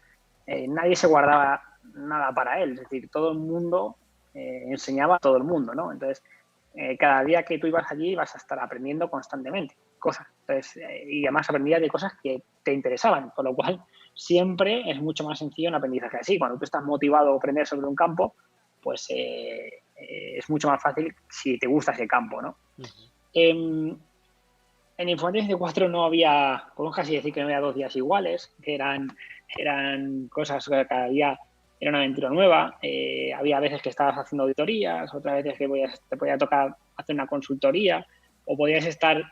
nadie se guardaba nada para él, es decir, todo el mundo enseñaba a todo el mundo, ¿no? Entonces, cada día que tú ibas allí ibas a estar aprendiendo constantemente cosas. Entonces, y además aprendías de cosas que te interesaban, con lo cual siempre es mucho más sencillo un aprendizaje así. Cuando tú estás motivado a aprender sobre un campo, pues es mucho más fácil si te gusta ese campo, ¿no? En Informática 64 no había, podemos casi decir que no había 2 días iguales, que eran cosas que cada día era una aventura nueva. Había veces que estabas haciendo auditorías, otras veces que te podía tocar hacer una consultoría o podías estar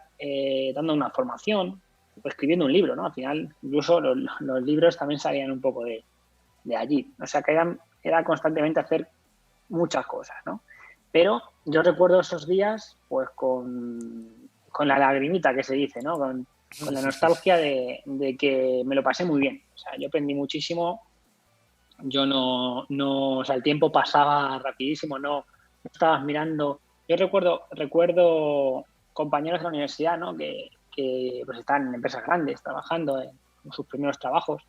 dando una formación o escribiendo un libro, ¿no? Al final, incluso los libros también salían un poco de allí. O sea, que era constantemente hacer muchas cosas, ¿no? Pero yo recuerdo esos días pues con la lagrimita que se dice, ¿no? Con la nostalgia de que me lo pasé muy bien. O sea, yo aprendí muchísimo. Yo o sea, el tiempo pasaba rapidísimo, no estabas mirando. Yo recuerdo compañeros de la universidad, ¿no? Que pues están en empresas grandes, trabajando en sus primeros trabajos.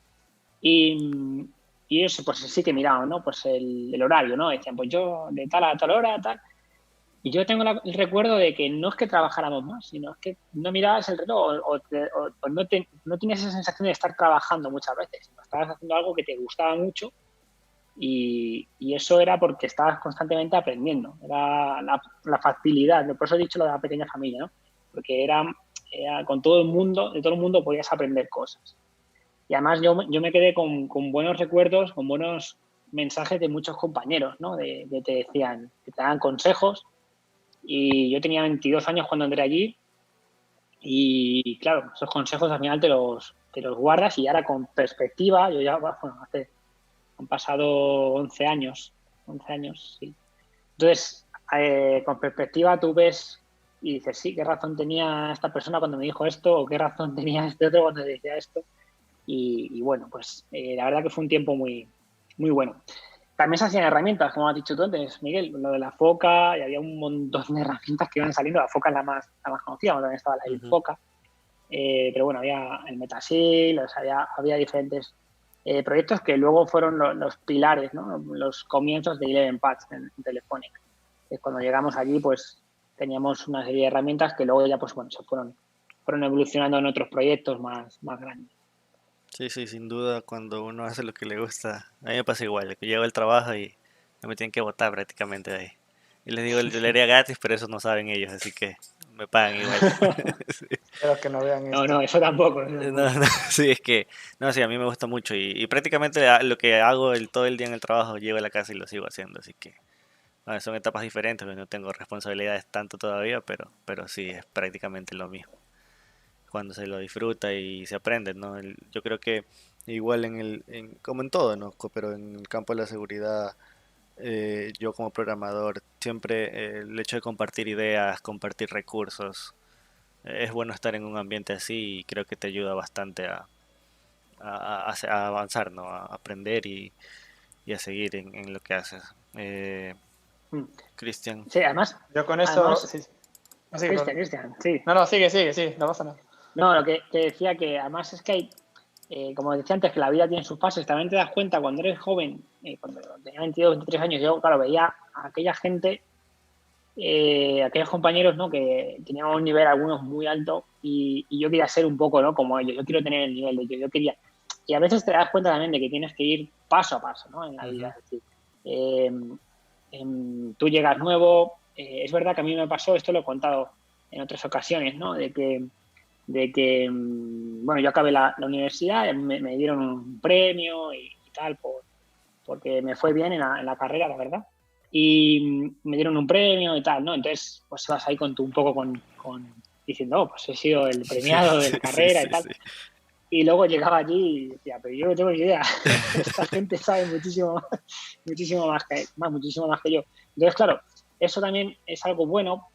Y ellos pues sí que miraban, ¿no? Pues el horario, ¿no? Decían, pues yo de tal a tal hora, tal. Y yo tengo el recuerdo de que no es que trabajáramos más, sino es que no mirabas el reloj o no tenías esa sensación de estar trabajando muchas veces, sino estabas haciendo algo que te gustaba mucho y eso era porque estabas constantemente aprendiendo. Era la facilidad, por eso he dicho lo de la pequeña familia, ¿no? Porque era con todo el mundo, de todo el mundo podías aprender cosas. Y además yo me quedé con buenos recuerdos, con buenos mensajes de muchos compañeros, ¿no? Que te decían, que te daban consejos. Y yo tenía 22 años cuando entré allí y claro, esos consejos al final te los guardas y ahora con perspectiva, yo ya, bueno, han pasado 11 años, 11 años, sí. Entonces, con perspectiva tú ves y dices, sí, qué razón tenía esta persona cuando me dijo esto o qué razón tenía este otro cuando decía esto. Y bueno, pues la verdad que fue un tiempo muy, muy bueno. También se hacían herramientas, como has dicho tú antes, Miguel, lo de la foca, y había un montón de herramientas que iban saliendo. La foca es la más conocida, también estaba la InFoca. Pero bueno, había el Metasil, o sea, había diferentes proyectos que luego fueron los pilares, ¿no? Los comienzos de Eleven Paths en Telefónica. Cuando llegamos allí, pues teníamos una serie de herramientas que luego ya, pues bueno, se fueron evolucionando en otros proyectos más grandes. Sí, sí, sin duda, cuando uno hace lo que le gusta, a mí me pasa igual, que llego al trabajo y no me tienen que votar prácticamente de ahí. Y les digo, yo le haría gratis, pero eso no saben ellos, así que me pagan igual. Sí. Espero que no vean esto. No, eso tampoco. No, no, sí, es que, no, sí, a mí me gusta mucho y prácticamente lo que hago todo el día en el trabajo, llego a la casa y lo sigo haciendo, así que son etapas diferentes, pues no tengo responsabilidades tanto todavía, pero sí, es prácticamente lo mismo. Cuando se lo disfruta y se aprende, ¿no? Yo creo que igual como en todo, ¿no? Pero en el campo de la seguridad, yo como programador, siempre el hecho de compartir ideas, compartir recursos, es bueno estar en un ambiente así y creo que te ayuda bastante a avanzar, ¿no? A aprender y a seguir en lo que haces. Cristian. Sí, además. Yo con eso. Sí. No, Cristian, sí. No, sigue, sí, no pasa nada. No, lo que te decía que además es que como decía antes, que la vida tiene sus fases, también te das cuenta cuando eres joven, cuando tenía 22, 23 años, yo, claro, veía a aquella gente, aquellos compañeros, ¿no? Que tenían un nivel, algunos muy alto, y yo quería ser un poco, ¿no? Como ellos, yo quiero tener el nivel de ellos, yo quería. Y a veces te das cuenta también de que tienes que ir paso a paso, ¿no? En la vida. Es decir, tú llegas nuevo, es verdad que a mí me pasó, esto lo he contado en otras ocasiones, ¿no? De que bueno, yo acabé la universidad, me dieron un premio y tal, porque me fue bien en la carrera, la verdad. Y me dieron un premio y tal, ¿no? Entonces, pues vas ahí un poco diciendo, oh, pues he sido el premiado de la carrera y tal. Sí. Y luego llegaba allí y decía, pero yo no tengo ni idea. Esta gente sabe muchísimo, muchísimo más que yo. Entonces, claro, eso también es algo bueno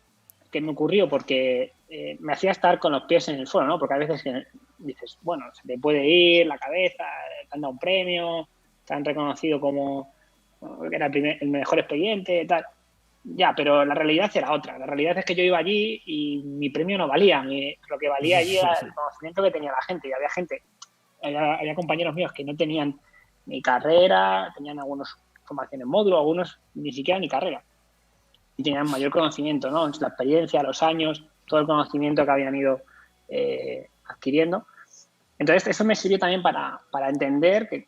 que me ocurrió porque me hacía estar con los pies en el suelo, ¿no? Porque a veces que dices, bueno, se te puede ir la cabeza, te han dado un premio, te han reconocido como que era el mejor expediente, tal. Ya, pero la realidad era otra. La realidad es que yo iba allí y mi premio no valía. Lo que valía allí era el conocimiento que tenía la gente. Y había gente, había compañeros míos que no tenían ni carrera, tenían algunos formación en módulo, algunos ni siquiera ni carrera. Y tenían mayor conocimiento, ¿no? La experiencia, los años, todo el conocimiento que habían ido adquiriendo. Entonces, eso me sirvió también para entender que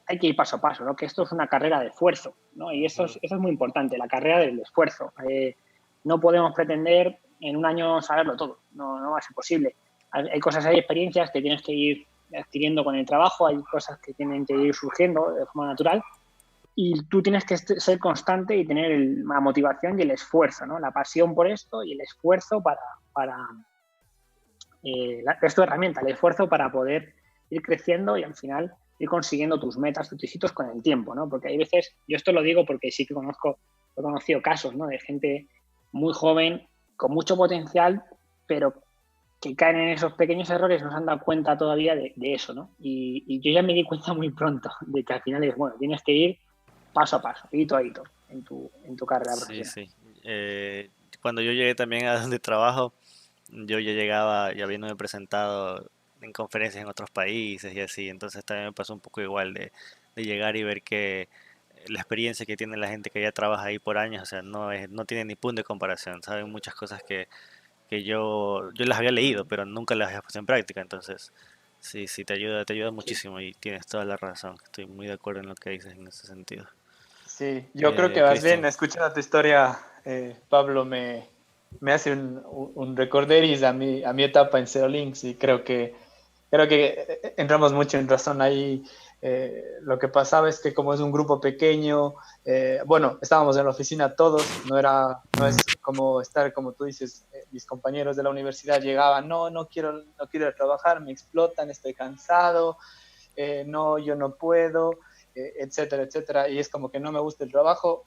hay que ir paso a paso, ¿no? Que esto es una carrera de esfuerzo, ¿no? Y eso es muy importante, la carrera del esfuerzo. No podemos pretender en un año saberlo todo, no va a ser posible. Hay cosas, hay experiencias que tienes que ir adquiriendo con el trabajo, hay cosas que tienen que ir surgiendo de forma natural y tú tienes que ser constante y tener la motivación y el esfuerzo, ¿no? La pasión por esto y el esfuerzo es tu herramienta, el esfuerzo para poder ir creciendo y al final ir consiguiendo tus metas, tus éxitos con el tiempo, ¿no? Porque hay veces, yo esto lo digo porque sí que he conocido casos, ¿no? De gente muy joven, con mucho potencial, pero que caen en esos pequeños errores, no se han dado cuenta todavía de eso, ¿no? Y yo ya me di cuenta muy pronto de que al final es, bueno, tienes que ir paso a paso, hito a hito, en tu carrera Sí, profesional. sí. Cuando yo llegué también a donde trabajo, yo ya llegaba, ya habiéndome presentado en conferencias en otros países y así, entonces también me pasó un poco igual de llegar y ver que la experiencia que tiene la gente que ya trabaja ahí por años, o sea, no tiene ni punto de comparación, saben muchas cosas que yo las había leído, pero nunca las había puesto en práctica, entonces sí, sí, te ayuda Sí. muchísimo y tienes toda la razón, estoy muy de acuerdo en lo que dices en ese sentido. Sí, yo creo que más bien Cristian. escuchando tu historia, Pablo, me hace un recorderis a mi etapa en Links y creo que entramos mucho en razón ahí. Lo que pasaba es que como es un grupo pequeño, bueno, estábamos en la oficina todos, no es como estar, como tú dices, mis compañeros de la universidad llegaban, no quiero ir a trabajar, me explotan, estoy cansado, no, yo no puedo, etcétera, etcétera, y es como que no me gusta el trabajo,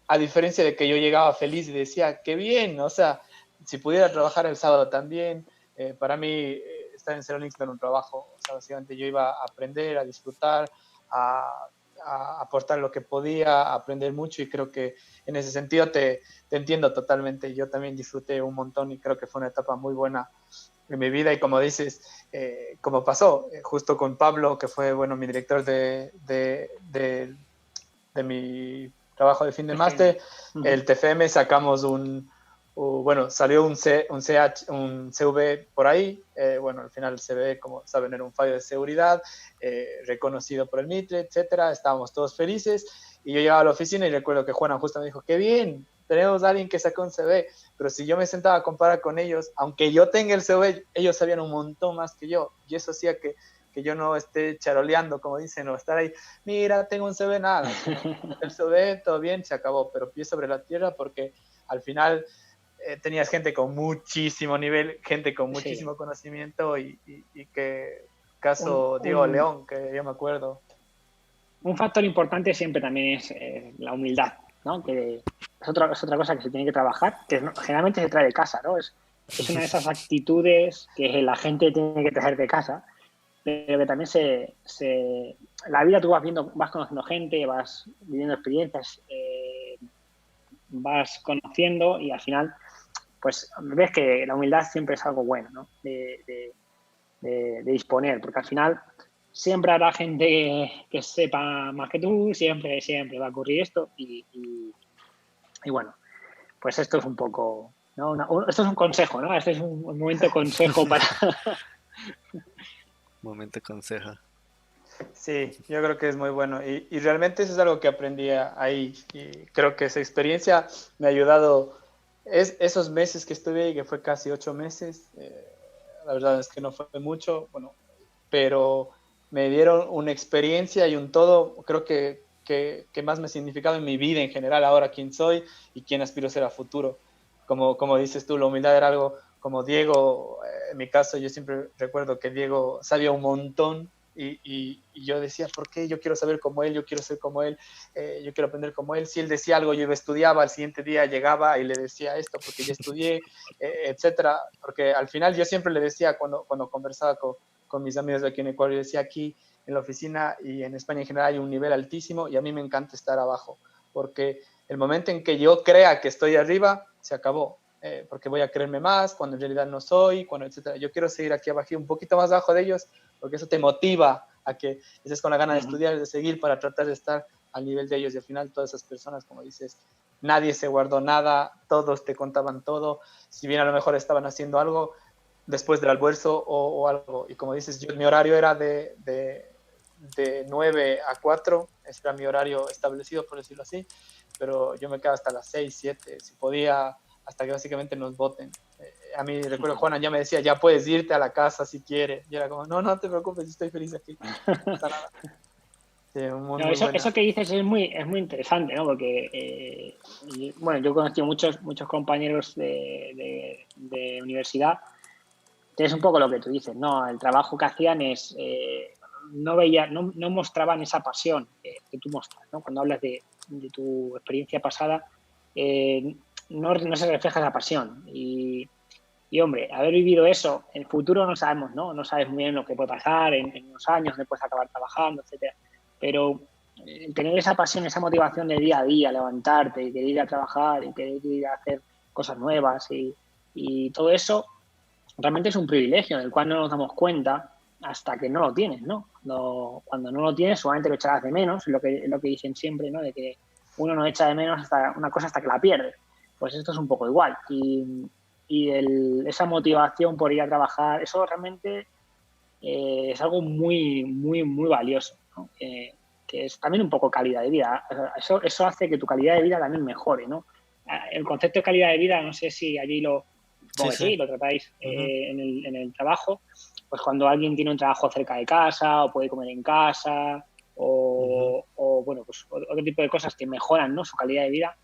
a diferencia de que yo llegaba feliz y decía, qué bien, o sea, si pudiera trabajar el sábado también, para mí estar en Cero Links no era un trabajo, o sea, básicamente yo iba a aprender, a disfrutar, a, a aportar lo que podía, a aprender mucho y creo que en ese sentido te entiendo totalmente, yo también disfruté un montón y creo que fue una etapa muy buena en mi vida y como dices, como pasó justo con Pablo, que fue, bueno, mi director de mi trabajo de fin de TFM. máster, el TFM sacamos bueno, salió un CV por ahí, bueno, al final el CV, como saben, era un fallo de seguridad, reconocido por el MITRE, etcétera, estábamos todos felices, y yo llegaba a la oficina y recuerdo que Juana justo me dijo, qué bien, tenemos a alguien que sacó un CV, pero si yo me sentaba a comparar con ellos, aunque yo tenga el CV, ellos sabían un montón más que yo, y eso hacía que yo no esté charoleando, como dicen, o estar ahí, mira, tengo un CV, nada, el CV, todo bien, se acabó, pero pie sobre la tierra porque al final tenías gente con muchísimo nivel, gente con Sí. muchísimo conocimiento y que, Un, caso Diego un, León, que yo me acuerdo. un factor importante siempre también es la humildad, ¿no? Que es otra cosa que se tiene que trabajar, que generalmente se trae de casa, ¿no? Es una de esas actitudes que la gente tiene que traer de casa, pero que también la vida tú vas conociendo gente, vas viviendo experiencias, vas conociendo y al final, pues ves que la humildad siempre es algo bueno, ¿no? de disponer, porque al final siempre habrá gente que sepa más que tú, siempre va a ocurrir esto y bueno, pues esto es un poco, ¿no? Esto es un consejo, ¿no? Este es un momento consejo para... Momento consejo. Sí, yo creo que es muy bueno y realmente eso es algo que aprendí ahí y creo que esa experiencia me ha ayudado. Esos meses que estuve ahí, que fue casi 8 meses, la verdad es que no fue mucho, bueno, pero me dieron una experiencia y un todo, creo que más me ha significado en mi vida en general, ahora quién soy y quién aspiro a ser a futuro. Como dices tú, la humildad era algo como Diego, en mi caso yo siempre recuerdo que Diego sabía un montón y yo decía, ¿por qué? Yo quiero saber como él, yo quiero ser como él, yo quiero aprender como él. Si él decía algo, yo iba, estudiaba, al siguiente día llegaba y le decía esto porque ya estudié, etcétera. Porque al final yo siempre le decía cuando conversaba con mis amigos de aquí en Ecuador, yo decía aquí en la oficina y en España en general hay un nivel altísimo y a mí me encanta estar abajo, porque el momento en que yo crea que estoy arriba, se acabó. Porque voy a creerme más cuando en realidad no soy, cuando etcétera. Yo quiero seguir aquí abajo, un poquito más abajo de ellos, porque eso te motiva a que estés con la gana de estudiar, de seguir para tratar de estar al nivel de ellos. Y al final todas esas personas, como dices, nadie se guardó nada, todos te contaban todo. Si bien a lo mejor estaban haciendo algo después del almuerzo o algo. Y como dices, mi horario era de 9 a 4, ese era mi horario establecido, por decirlo así, pero yo me quedaba hasta las 6 7 si podía, hasta que básicamente nos voten. A mí, recuerdo, Juana ya me decía, ya puedes irte a la casa si quieres. Y era como, no, no te preocupes, estoy feliz aquí. No pasa nada. Sí, muy, No, muy buena. eso que dices es muy interesante, ¿no? Porque, bueno, yo he conocido muchos compañeros de universidad, que es un poco lo que tú dices, ¿no? El trabajo que hacían es, no mostraban esa pasión que tú mostras, ¿no? Cuando hablas de tu experiencia pasada, no se refleja esa pasión. Y, hombre, haber vivido eso, en el futuro no sabemos, ¿no? No sabes muy bien lo que puede pasar en unos años, donde puedes acabar trabajando, etcétera. Pero tener esa pasión, esa motivación de día a día, levantarte y querer ir a trabajar y querer ir a hacer cosas nuevas y todo eso, realmente es un privilegio del cual no nos damos cuenta hasta que no lo tienes, ¿no? Cuando no lo tienes, solamente lo echarás de menos, lo que dicen siempre, ¿no? De que uno no echa de menos una cosa hasta que la pierde. Pues esto es un poco igual. Y esa motivación por ir a trabajar, eso realmente es algo muy, muy, muy valioso, ¿no? Que es también un poco calidad de vida. Eso hace que tu calidad de vida también mejore, ¿no? El concepto de calidad de vida, no sé si allí sí, lo tratáis en el trabajo, pues cuando alguien tiene un trabajo cerca de casa o puede comer en casa o bueno, pues otro tipo de cosas que mejoran, ¿no?, su calidad de vida,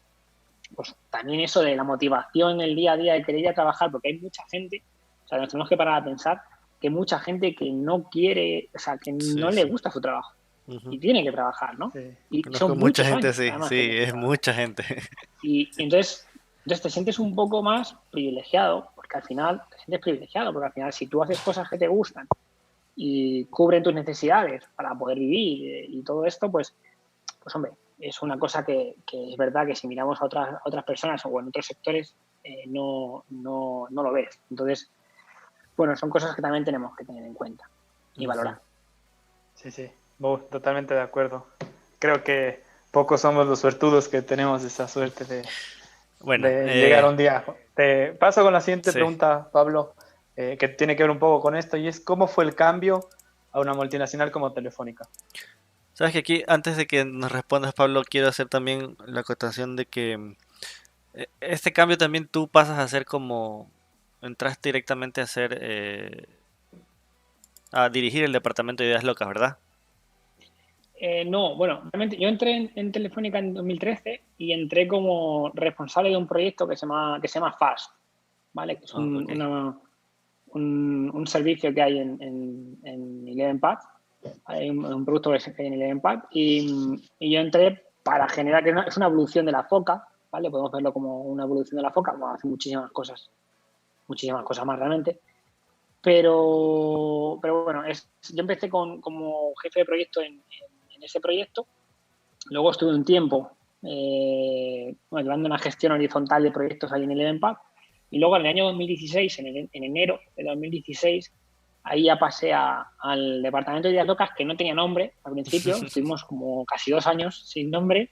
pues también eso de la motivación en el día a día de querer ir a trabajar, porque hay mucha gente, o sea, nos tenemos que parar a pensar que hay mucha gente que no quiere, o sea, que no le gusta su trabajo y tiene que trabajar, ¿no? Sí. Y Conozco son mucha muchos gente años, así, además, sí, que es mucha gente. y entonces te sientes un poco más privilegiado, porque al final te sientes privilegiado, porque al final si tú haces cosas que te gustan y cubren tus necesidades para poder vivir y todo esto, pues hombre, es una cosa que es verdad que si miramos a otras personas o en otros sectores no lo ves. Entonces, bueno, son cosas que también tenemos que tener en cuenta y valorar. Sí, sí, totalmente de acuerdo. Creo que pocos somos los suertudos que tenemos esa suerte Bueno, de llegar un día. Te paso con la siguiente sí. pregunta, Pablo, que tiene que ver un poco con esto, y es ¿cómo fue el cambio a una multinacional como Telefónica? Sabes que aquí, antes de que nos respondas, Pablo, quiero hacer también la acotación de que este cambio también tú pasas a ser como, entraste directamente a ser, a dirigir el departamento de ideas locas, ¿verdad? No, bueno, realmente yo entré en Telefónica en 2013 y entré como responsable de un proyecto que se llama FAST, ¿vale? Que es Ok. un servicio que hay en ElevenPad. Hay un producto que hay en ElevenPad y yo entré para generar, que es una evolución de la foca, ¿vale? Podemos verlo como una evolución de la foca, como hace muchísimas cosas más realmente. Pero bueno, yo empecé como jefe de proyecto en ese proyecto. Luego estuve un tiempo llevando una gestión horizontal de proyectos ahí en ElevenPad. Y luego en el año 2016, en enero de 2016, ahí ya pasé al departamento de ideas locas, que no tenía nombre al principio. Estuvimos como casi 2 años sin nombre.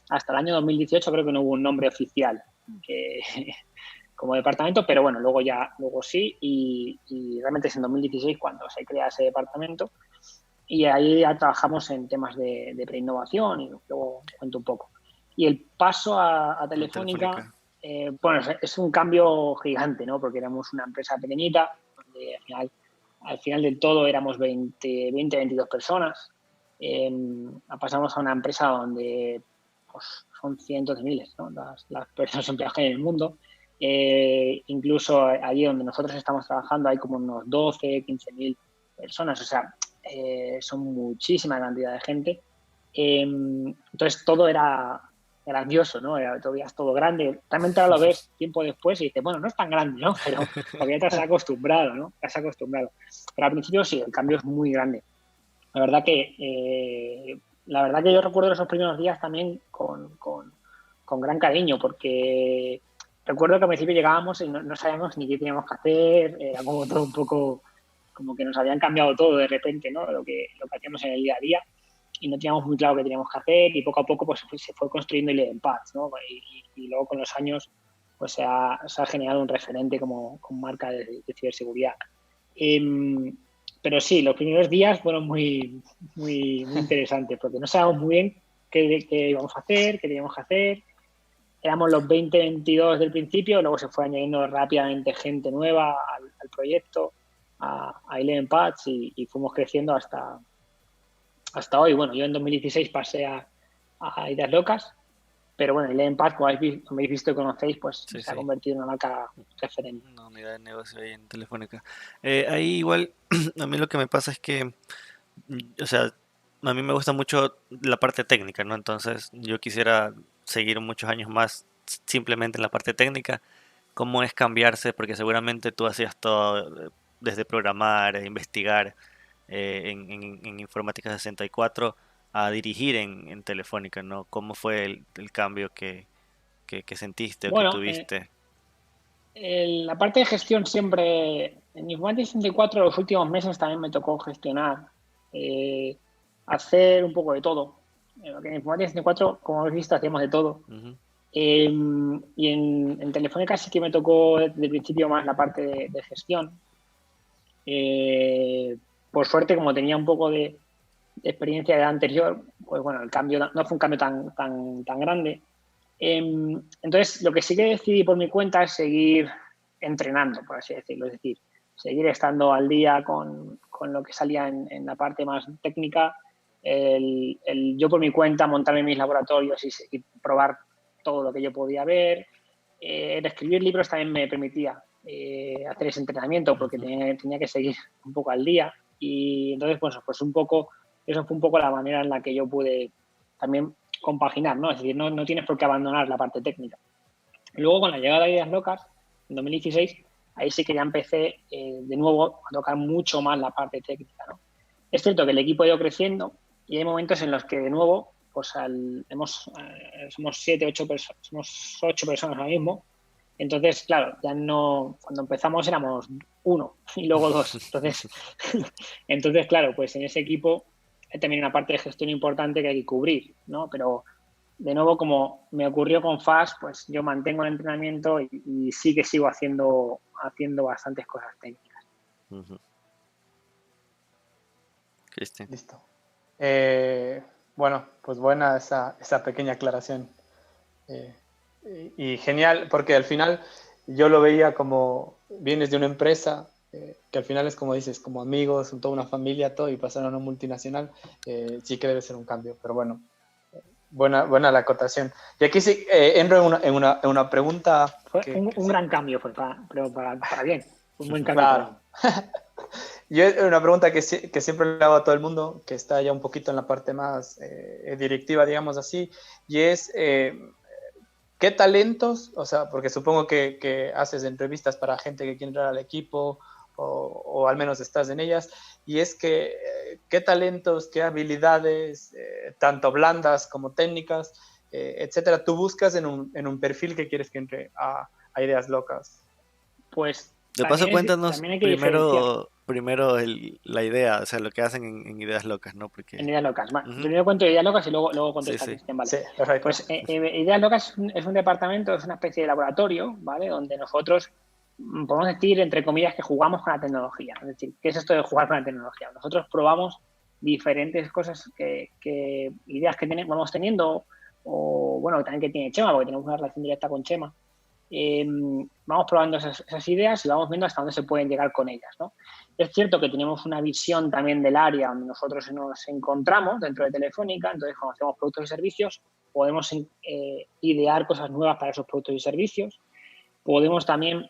Hasta el año 2018 creo que no hubo un nombre oficial como departamento, pero bueno, luego sí, y realmente es en 2016 cuando se crea ese departamento. Y ahí ya trabajamos en temas de preinnovación y luego cuento un poco. Y el paso a Telefónica, bueno, es un cambio gigante, ¿no? Porque éramos una empresa pequeñita, donde al final del todo éramos 22 personas. Pasamos a una empresa donde pues, son cientos de miles, ¿no? Las personas empleadas que hay en el mundo. Incluso allí donde nosotros estamos trabajando hay como unos 12, 15 mil personas. O sea, son muchísima cantidad de gente. Entonces todo era grandioso, ¿no? Todo es todo grande. Realmente ahora lo ves tiempo después y dices, bueno, no es tan grande, ¿no? Pero porque ya te has acostumbrado, ¿no? Te has acostumbrado. Pero al principio sí, el cambio es muy grande. La verdad que yo recuerdo esos primeros días también con gran cariño, porque recuerdo que al principio llegábamos y no sabíamos ni qué teníamos que hacer, era como todo un poco como que nos habían cambiado todo de repente, ¿no? Lo que hacíamos en el día a día y no teníamos muy claro qué teníamos que hacer y poco a poco pues se fue construyendo Elevenpads, ¿no? Y luego con los años pues se ha generado un referente como marca de ciberseguridad. Pero sí, los primeros días fueron muy, muy, muy interesantes porque no sabíamos muy bien qué íbamos a hacer, qué teníamos que hacer. Éramos los 20-22 del principio, luego se fue añadiendo rápidamente gente nueva al proyecto, a Elevenpads y fuimos creciendo hasta hoy. Bueno, yo en 2016 pasé a Ideas Locas, pero bueno, Elevenpads, como habéis visto y conocéis, pues Sí, se ha sí. convertido en una marca referente. Una unidad de negocio ahí en Telefónica. Ahí igual, a mí lo que me pasa es que, o sea, a mí me gusta mucho la parte técnica, ¿no? Entonces yo quisiera seguir muchos años más simplemente en la parte técnica. ¿Cómo es cambiarse? Porque seguramente tú hacías todo, desde programar, investigar en Informática 64 a dirigir en Telefónica, ¿no? ¿Cómo fue el cambio que sentiste o que Bueno, tuviste? la parte de gestión siempre, en Informática 64 los últimos meses también me tocó gestionar, hacer un poco de todo. Porque en Informática 64, como habéis visto, hacíamos de todo. Ujú. Y en Telefónica sí que me tocó desde el principio más la parte de gestión. Por suerte, como tenía un poco de experiencia de anterior, pues bueno, el cambio no fue un cambio tan grande. Entonces, lo que sí que decidí por mi cuenta es seguir entrenando, por así decirlo, es decir, seguir estando al día con lo que salía en la parte más técnica, yo por mi cuenta montarme mis laboratorios y probar todo lo que yo podía ver. El escribir libros también me permitía hacer ese entrenamiento porque tenía que seguir un poco al día y entonces pues un poco, eso fue un poco la manera en la que yo pude también compaginar, ¿no? Es decir, no tienes por qué abandonar la parte técnica. Luego, con la llegada de Ideas Locas, en 2016, ahí sí que ya empecé de nuevo a tocar mucho más la parte técnica, ¿no? Es cierto que el equipo ha ido creciendo y hay momentos en los que, de nuevo, pues somos 8 personas ahora mismo. Entonces, claro, ya no, cuando empezamos éramos 1 y luego 2. Entonces, claro, pues en ese equipo hay también una parte de gestión importante que hay que cubrir, ¿no? Pero de nuevo, como me ocurrió con FAST, pues yo mantengo el entrenamiento y sí que sigo haciendo bastantes cosas técnicas. Ujú. Cristian. Listo. Bueno, pues buena esa pequeña aclaración. Y genial, porque al final yo lo veía como vienes de una empresa, que al final es como dices, como amigos, son toda una familia, todo, y pasar a una multinacional, sí que debe ser un cambio, pero bueno, buena la acotación. Y aquí sí, entro en una pregunta. Fue Que un sí, gran cambio, pero para bien. Un buen cambio claro. para bien. Yo una pregunta que siempre le hago a todo el mundo, que está ya un poquito en la parte más directiva, digamos así, y es, ¿qué talentos? O sea, porque supongo que haces entrevistas para gente que quiere entrar al equipo, o al menos estás en ellas, y es que, ¿qué talentos, qué habilidades, tanto blandas como técnicas, etcétera, tú buscas en un perfil que quieres que entre a Ideas Locas? Pues De paso, cuéntanos también hay que diferenciar. primero, primero la idea, o sea, lo que hacen en Ideas Locas, ¿no? Porque... En Ideas Locas. Bueno, Ujú. primero cuento Ideas Locas y luego Sí, contesta sí. Cristian, vale. Sí, perfecto. Pues Ideas Locas es un departamento, es una especie de laboratorio, ¿vale? Donde nosotros podemos decir, entre comillas, que jugamos con la tecnología. Es decir, ¿qué es esto de jugar con la tecnología? Nosotros probamos diferentes cosas ideas que vamos teniendo, o bueno, también que tiene Chema, porque tenemos una relación directa con Chema. Vamos probando esas ideas y vamos viendo hasta dónde se pueden llegar con ellas, ¿no? Es cierto que tenemos una visión también del área donde nosotros nos encontramos dentro de Telefónica, entonces cuando hacemos productos y servicios podemos idear cosas nuevas para esos productos y servicios, podemos también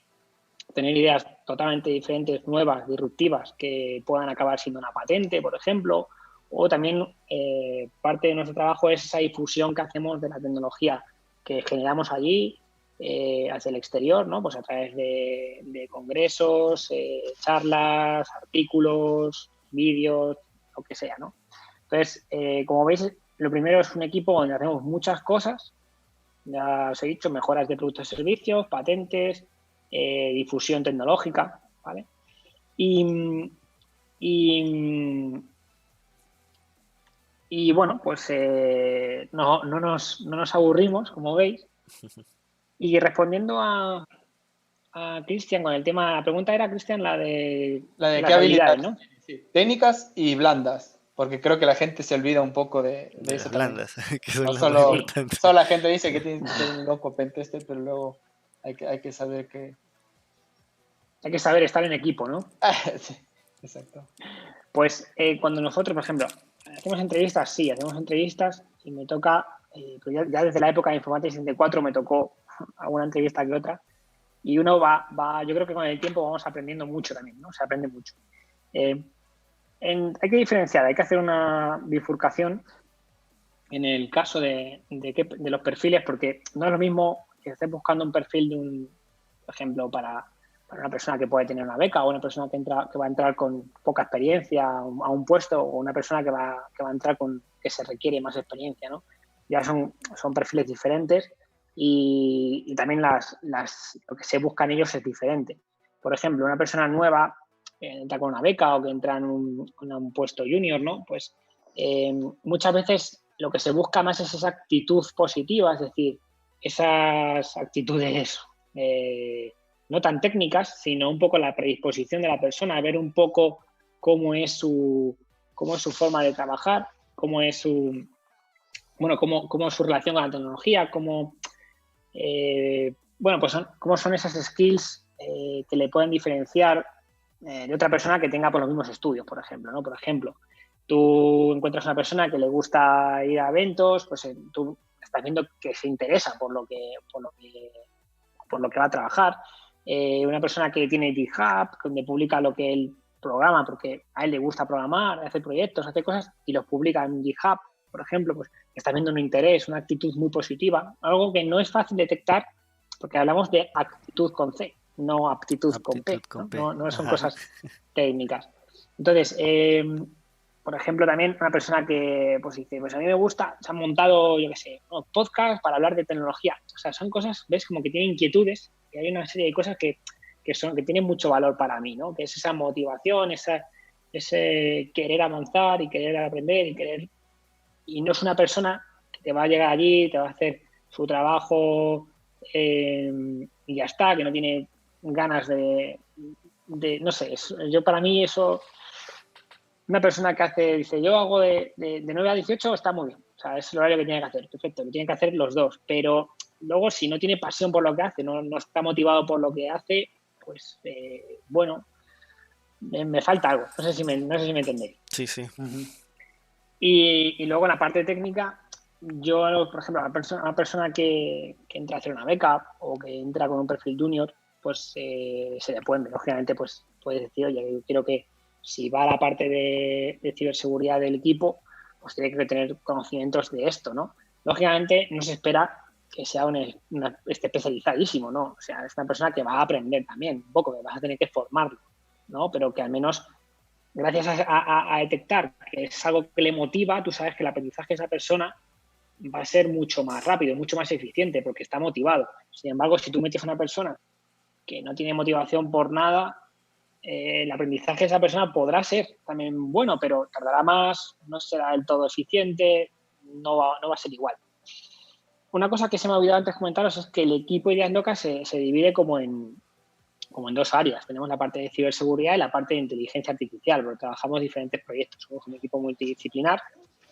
tener ideas totalmente diferentes, nuevas, disruptivas, que puedan acabar siendo una patente, por ejemplo, o también parte de nuestro trabajo es esa difusión que hacemos de la tecnología que generamos allí hacia el exterior, ¿no? Pues a través de congresos, charlas, artículos, vídeos, lo que sea, ¿no? Entonces, como veis, lo primero es un equipo donde hacemos muchas cosas, ya os he dicho, mejoras de productos y servicios, patentes, difusión tecnológica, ¿vale? Y bueno, pues no nos aburrimos, como veis. Y respondiendo a Cristian con el tema, la pregunta era, Cristian, la de qué las habilidades, ¿no? Sí. Técnicas y blandas, porque creo que la gente se olvida un poco de De eso las también. blandas, que son No las más solo, importantes. solo la gente dice que tiene que ser un loco pentester, pero luego hay que saber que... Hay que saber estar en equipo, ¿no? Sí, exacto. Pues cuando nosotros, por ejemplo, hacemos entrevistas, sí, hacemos entrevistas y me toca, pues ya desde la época de Informática 64 me tocó alguna entrevista que otra, y uno va, yo creo que con el tiempo vamos aprendiendo mucho también, ¿no? Se aprende mucho. Hay que diferenciar, hay que hacer una bifurcación en el caso de los perfiles, porque no es lo mismo que estés buscando un perfil por ejemplo, para una persona que puede tener una beca, o una persona que va a entrar con poca experiencia a un puesto, o una persona que va a entrar que se requiere más experiencia, ¿no? Ya son perfiles diferentes y también lo que se busca en ellos es diferente. Por ejemplo, una persona nueva que entra con una beca o que entra en un puesto junior, ¿no? Pues muchas veces lo que se busca más es esa actitud positiva, es decir, esas actitudes no tan técnicas, sino un poco la predisposición de la persona, ver un poco cómo es su forma de trabajar, cómo es su relación con la tecnología, cómo son esas skills que le pueden diferenciar de otra persona que tenga por los mismos estudios, por ejemplo, ¿no? Por ejemplo, tú encuentras una persona que le gusta ir a eventos, pues tú estás viendo que se interesa por lo que va a trabajar. Una persona que tiene GitHub, donde publica lo que él programa, porque a él le gusta programar, hace proyectos, hace cosas y los publica en GitHub, por ejemplo, pues está viendo un interés, una actitud muy positiva, algo que no es fácil detectar porque hablamos de actitud con C, no aptitud con P, no son cosas técnicas. Entonces, por ejemplo, también una persona que pues dice, pues a mí me gusta, se han montado, yo qué sé, podcast para hablar de tecnología. O sea, son cosas, ves, como que tienen inquietudes y hay una serie de cosas que tienen mucho valor para mí, ¿no? Que es esa motivación, ese querer avanzar y querer aprender y no es una persona que te va a llegar allí, te va a hacer su trabajo y ya está, que no tiene ganas de no sé, para mí eso, una persona que dice, yo hago de 9 a 18, está muy bien, o sea, es el horario que tiene que hacer, perfecto, lo tienen que hacer los dos, pero luego si no tiene pasión por lo que hace, no está motivado por lo que hace, pues me falta algo, no sé si me entendéis. Sí, sí. Uh-huh. Y luego en la parte técnica, yo, por ejemplo, una persona que entra a hacer una beca o que entra con un perfil junior, pues se le pueden, lógicamente, pues puedes decir, oye, yo quiero que si va a la parte de ciberseguridad del equipo, pues tiene que tener conocimientos de esto, ¿no? Lógicamente no se espera que sea esté especializadísimo, ¿no? O sea, es una persona que va a aprender también, un poco, que vas a tener que formarlo, ¿no? Pero que al menos, gracias a detectar que es algo que le motiva, tú sabes que el aprendizaje de esa persona va a ser mucho más rápido, mucho más eficiente, porque está motivado. Sin embargo, si tú metes a una persona que no tiene motivación por nada, el aprendizaje de esa persona podrá ser también bueno, pero tardará más, no será del todo eficiente, no va a ser igual. Una cosa que se me ha olvidado antes comentaros es que el equipo de Ideas se divide como en dos áreas. Tenemos la parte de ciberseguridad y la parte de inteligencia artificial, porque trabajamos diferentes proyectos. Somos un equipo multidisciplinar,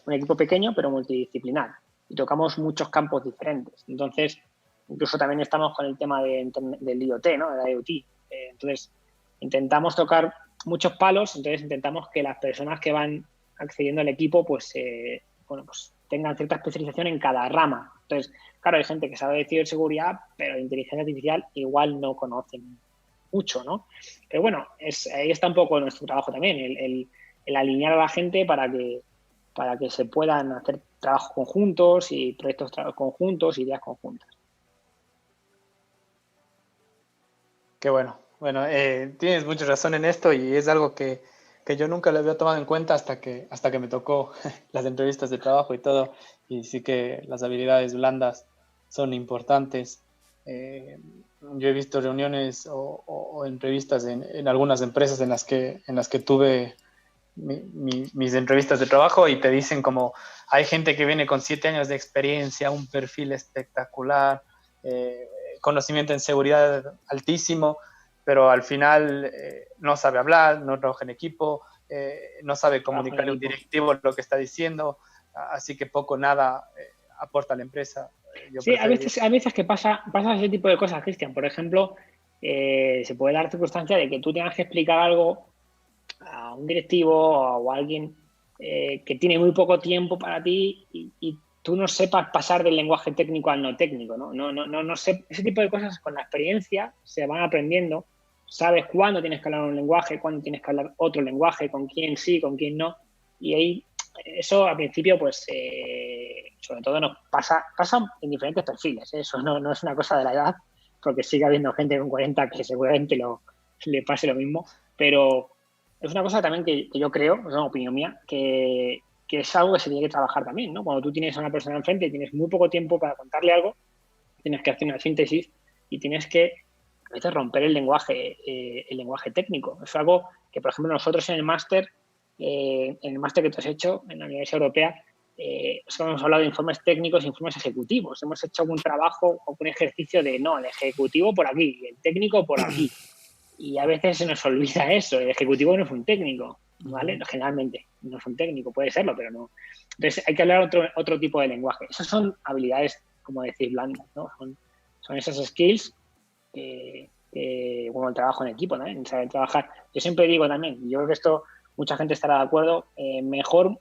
un equipo pequeño, pero multidisciplinar. Y tocamos muchos campos diferentes. Entonces, incluso también estamos con el tema del IoT, ¿no? De la IoT. Entonces, intentamos tocar muchos palos, entonces intentamos que las personas que van accediendo al equipo, pues tengan cierta especialización en cada rama. Entonces, claro, hay gente que sabe de ciberseguridad, pero de inteligencia artificial igual no conocen mucho, ¿no? Pero bueno, ahí está un poco nuestro trabajo también, el alinear a la gente para que se puedan hacer trabajos conjuntos y proyectos conjuntos, ideas conjuntas. Qué bueno. Bueno, tienes mucha razón en esto y es algo que yo nunca lo había tomado en cuenta hasta que me tocó las entrevistas de trabajo y todo. Y sí que las habilidades blandas son importantes. Yo he visto reuniones o entrevistas en algunas empresas en las que tuve mis entrevistas de trabajo y te dicen como hay gente que viene con 7 años de experiencia, un perfil espectacular, conocimiento en seguridad altísimo, pero al final no sabe hablar, no trabaja en equipo, no sabe comunicarle a un directivo lo que está diciendo, así que poco nada aporta a la empresa. Sí, hay veces que pasa ese tipo de cosas, Cristian. Por ejemplo, se puede dar circunstancia de que tú tengas que explicar algo a un directivo o a alguien que tiene muy poco tiempo para ti y tú no sepas pasar del lenguaje técnico al no técnico, ¿no? No sé. Ese tipo de cosas con la experiencia se van aprendiendo. Sabes cuándo tienes que hablar un lenguaje, cuándo tienes que hablar otro lenguaje, con quién sí, con quién no. Y ahí eso al principio, pues, sobre todo nos pasa en diferentes perfiles. Eso no es una cosa de la edad, porque sigue habiendo gente con 40 que seguramente le pase lo mismo, pero es una cosa también que yo creo, es una opinión mía, que es algo que se tiene que trabajar también, ¿no? Cuando tú tienes a una persona enfrente y tienes muy poco tiempo para contarle algo, tienes que hacer una síntesis y tienes que a veces romper el lenguaje técnico. Es algo que, por ejemplo, nosotros en el máster que tú has hecho en la Universidad Europea, hemos hablado de informes técnicos e informes ejecutivos. Hemos hecho un trabajo o un ejercicio de, no, el ejecutivo por aquí, el técnico por aquí. Y a veces se nos olvida eso. El ejecutivo no es un técnico, ¿vale? Generalmente no es un técnico, puede serlo, pero no. Entonces hay que hablar otro tipo de lenguaje. Esas son habilidades, como decís, blandas, ¿no? Son esas skills como el trabajo en equipo, ¿no? Saber trabajar. Yo siempre digo también, yo creo que esto mucha gente estará de acuerdo, mejor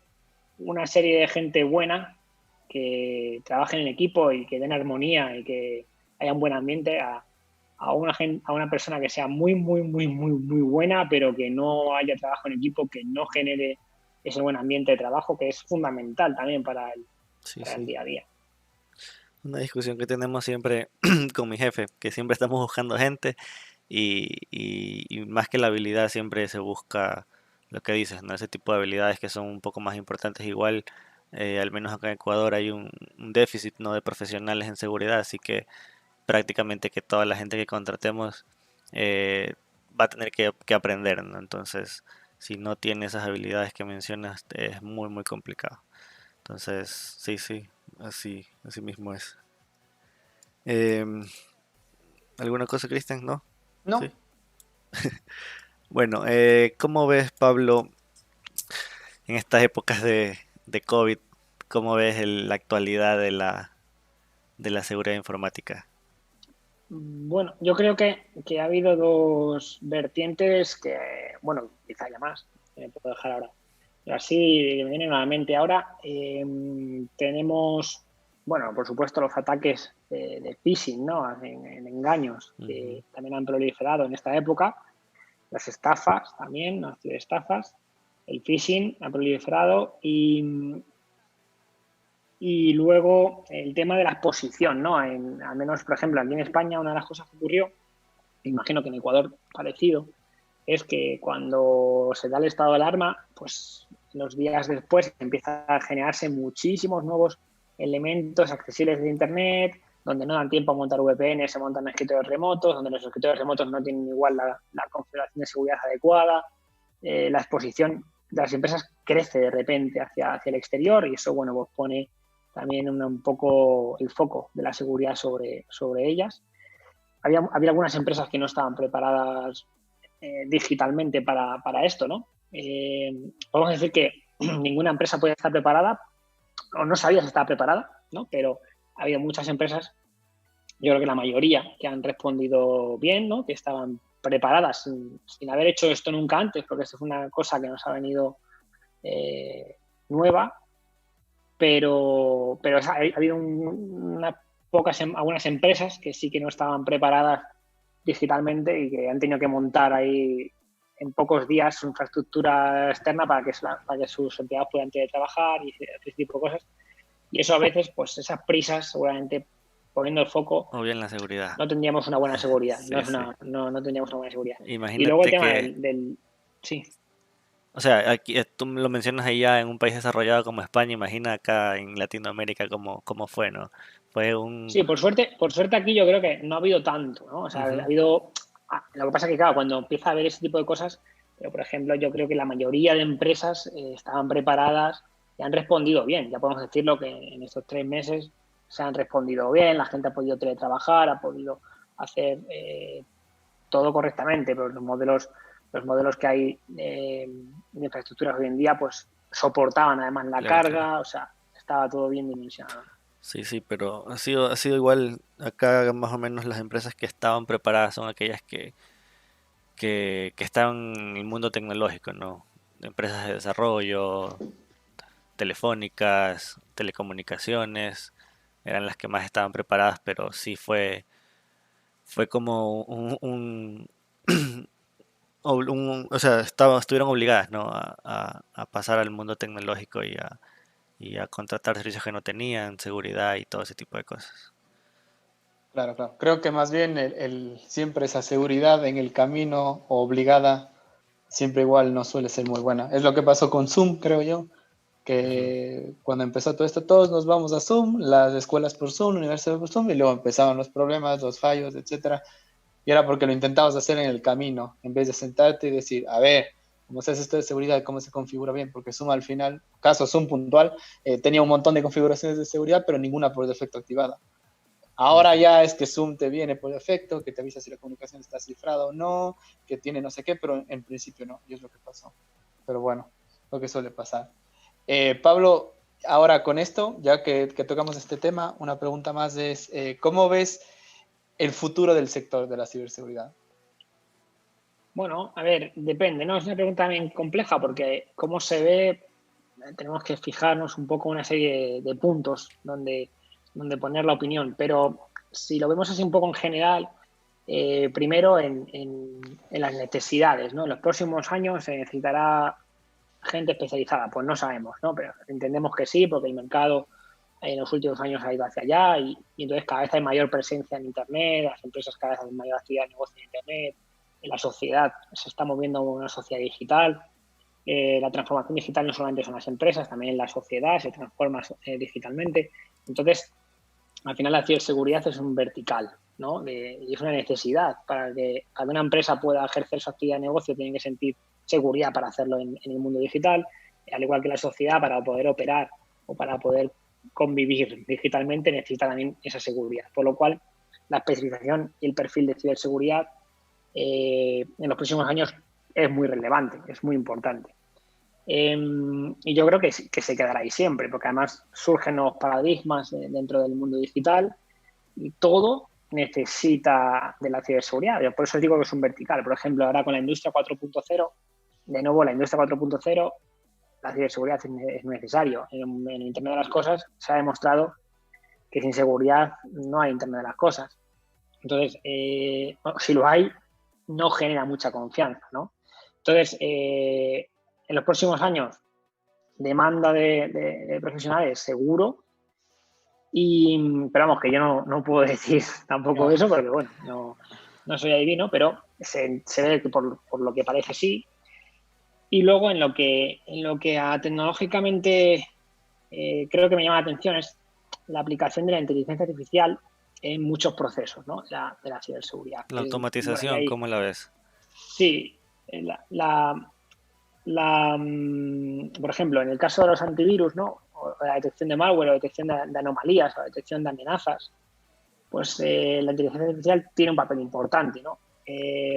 una serie de gente buena que trabajen en equipo y que den armonía y que haya un buen ambiente a una persona que sea muy, muy, muy, muy, muy buena, pero que no haya trabajo en equipo, que no genere ese buen ambiente de trabajo, que es fundamental también para el día a día. Una discusión que tenemos siempre con mi jefe, que siempre estamos buscando gente y más que la habilidad siempre se busca lo que dices, ¿no? Ese tipo de habilidades que son un poco más importantes. Igual, al menos acá en Ecuador hay un déficit, ¿no?, de profesionales en seguridad, así que prácticamente que toda la gente que contratemos va a tener que aprender, ¿no? Entonces, si no tiene esas habilidades que mencionas, es muy, muy complicado. Entonces, sí, así mismo es. Em, ¿Alguna cosa, Cristian? ¿No? No. Sí. Bueno, ¿cómo ves, Pablo, en estas épocas de COVID? ¿Cómo ves la actualidad de la seguridad informática? Bueno, yo creo que ha habido dos vertientes que, bueno, quizá haya más, me puedo dejar ahora. Pero así me viene nuevamente ahora. Tenemos, bueno, por supuesto, los ataques de phishing, ¿no? En engaños, que también han proliferado en esta época. Las estafas también, las ciberestafas. El phishing ha proliferado y luego el tema de la exposición, ¿no? Al menos, por ejemplo, aquí en España, una de las cosas que ocurrió, imagino que en Ecuador parecido, es que cuando se da el estado de alarma, pues los días después empieza a generarse muchísimos nuevos elementos accesibles de Internet, donde no dan tiempo a montar VPN, se montan escritorios remotos, donde los escritorios remotos no tienen igual la configuración de seguridad adecuada. La exposición de las empresas crece de repente hacia el exterior y eso, bueno, pues pone también un poco el foco de la seguridad sobre ellas. Había algunas empresas que no estaban preparadas digitalmente para esto, ¿no? Podemos decir que ninguna empresa puede estar preparada, o no sabía si estaba preparada, ¿no? Pero ha habido muchas empresas, yo creo que la mayoría, que han respondido bien, ¿no? Que estaban preparadas sin haber hecho esto nunca antes, porque esto fue una cosa que nos ha venido nueva, pero ha habido algunas empresas que sí que no estaban preparadas digitalmente y que han tenido que montar ahí en pocos días su infraestructura externa para que sus empleados puedan teletrabajar y ese tipo de cosas. Y eso a veces, pues esas prisas, seguramente poniendo el foco, O bien la seguridad. no tendríamos una buena seguridad. Sí, no tendríamos una buena seguridad. Imagínate y luego el tema que... Sí. O sea, aquí tú lo mencionas allá en un país desarrollado como España, imagina acá en Latinoamérica cómo fue, ¿no? Fue un... Sí, por suerte aquí yo creo que no ha habido tanto, ¿no? O sea, ha habido... Lo que pasa es que, claro, cuando empieza a haber ese tipo de cosas, pero por ejemplo, yo creo que la mayoría de empresas estaban preparadas y han respondido bien. Ya podemos decirlo que en estos 3 meses se han respondido bien, la gente ha podido teletrabajar, ha podido hacer todo correctamente, pero los modelos que hay de infraestructuras hoy en día, pues soportaban además la carga, o sea, estaba todo bien dimensionado. Sí, pero ha sido igual acá más o menos las empresas que estaban preparadas son aquellas que están en el mundo tecnológico, ¿no? Empresas de desarrollo, telefónicas, telecomunicaciones, eran las que más estaban preparadas, pero sí fue como o sea, estuvieron obligadas, ¿no? A pasar al mundo tecnológico y a contratar servicios que no tenían, seguridad y todo ese tipo de cosas. Claro, claro. Creo que más bien siempre esa seguridad en el camino obligada, siempre igual no suele ser muy buena. Es lo que pasó con Zoom, creo yo, que cuando empezó todo esto, todos nos vamos a Zoom, las escuelas por Zoom, universidades por Zoom, y luego empezaban los problemas, los fallos, etcétera. Y era porque lo intentabas hacer en el camino, en vez de sentarte y decir, a ver, ¿cómo se hace esto de seguridad? ¿Cómo se configura bien? Porque Zoom al final, caso Zoom puntual, tenía un montón de configuraciones de seguridad, pero ninguna por defecto activada. Ahora ya es que Zoom te viene por defecto, que te avisa si la comunicación está cifrada o no, que tiene no sé qué, pero en principio no, y es lo que pasó. Pero bueno, lo que suele pasar. Pablo, ahora con esto, ya que tocamos este tema, una pregunta más es, ¿cómo ves el futuro del sector de la ciberseguridad? Bueno, a ver, depende, ¿no? Es una pregunta bien compleja porque cómo se ve, tenemos que fijarnos un poco en una serie de puntos donde poner la opinión, pero si lo vemos así un poco en general, primero en las necesidades, ¿no? En los próximos años se necesitará gente especializada, pues no sabemos, ¿no? Pero entendemos que sí, porque el mercado en los últimos años ha ido hacia allá y entonces cada vez hay mayor presencia en Internet, las empresas cada vez hacen mayor actividad de negocio en Internet, en la sociedad se está moviendo una sociedad digital. La transformación digital no solamente son las empresas, también la sociedad se transforma digitalmente. Entonces, al final la ciberseguridad es un vertical, ¿no? Y es una necesidad para que una empresa pueda ejercer su actividad de negocio, tiene que sentir seguridad para hacerlo en el mundo digital, al igual que la sociedad para poder operar o para poder convivir digitalmente necesita también esa seguridad. Por lo cual, la especialización y el perfil de ciberseguridad en los próximos años es muy relevante, es muy importante. Y yo creo que se quedará ahí siempre, porque además surgen nuevos paradigmas dentro del mundo digital y todo necesita de la ciberseguridad. Yo por eso digo que es un vertical. Por ejemplo, ahora con la industria 4.0, de nuevo la industria 4.0, la ciberseguridad es necesario. En Internet de las Cosas se ha demostrado que sin seguridad no hay Internet de las Cosas. Entonces, si lo hay, no genera mucha confianza, ¿no? Entonces, en los próximos años, demanda de profesionales seguro, pero vamos, que yo no puedo decir tampoco eso, porque bueno, no soy adivino, pero se ve que por lo que parece sí. Y luego en lo que tecnológicamente creo que me llama la atención es la aplicación de la inteligencia artificial en muchos procesos, ¿no? De la ciberseguridad. La Bueno, automatización, ¿cómo la ves? sí, por ejemplo, en el caso de los antivirus, ¿no? O la detección de malware, o detección de anomalías, o la detección de amenazas, pues la inteligencia artificial tiene un papel importante, ¿no?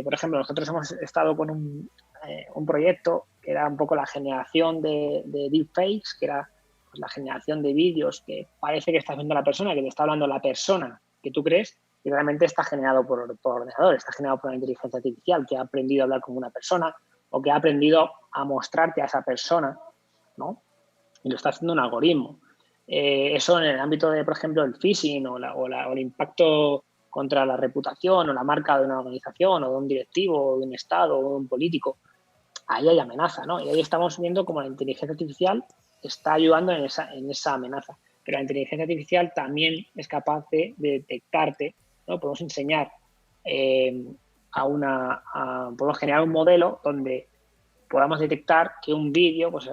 Por ejemplo, nosotros hemos estado con un proyecto que era un poco la generación de deepfakes, que era pues, la generación de vídeos que parece que estás viendo a la persona, que te está hablando la persona que tú crees, y realmente está generado por ordenador, está generado por una inteligencia artificial que ha aprendido a hablar como una persona o que ha aprendido a mostrarte a esa persona, ¿no? Y lo está haciendo un algoritmo. Eso en el ámbito de, por ejemplo, el phishing o el impacto contra la reputación o la marca de una organización o de un directivo o de un Estado o de un político, ahí hay amenaza, ¿no? Y ahí estamos viendo cómo la inteligencia artificial está ayudando en esa amenaza. Pero la inteligencia artificial también es capaz de detectarte, ¿no? Podemos enseñar podemos generar un modelo donde podamos detectar que un vídeo pues,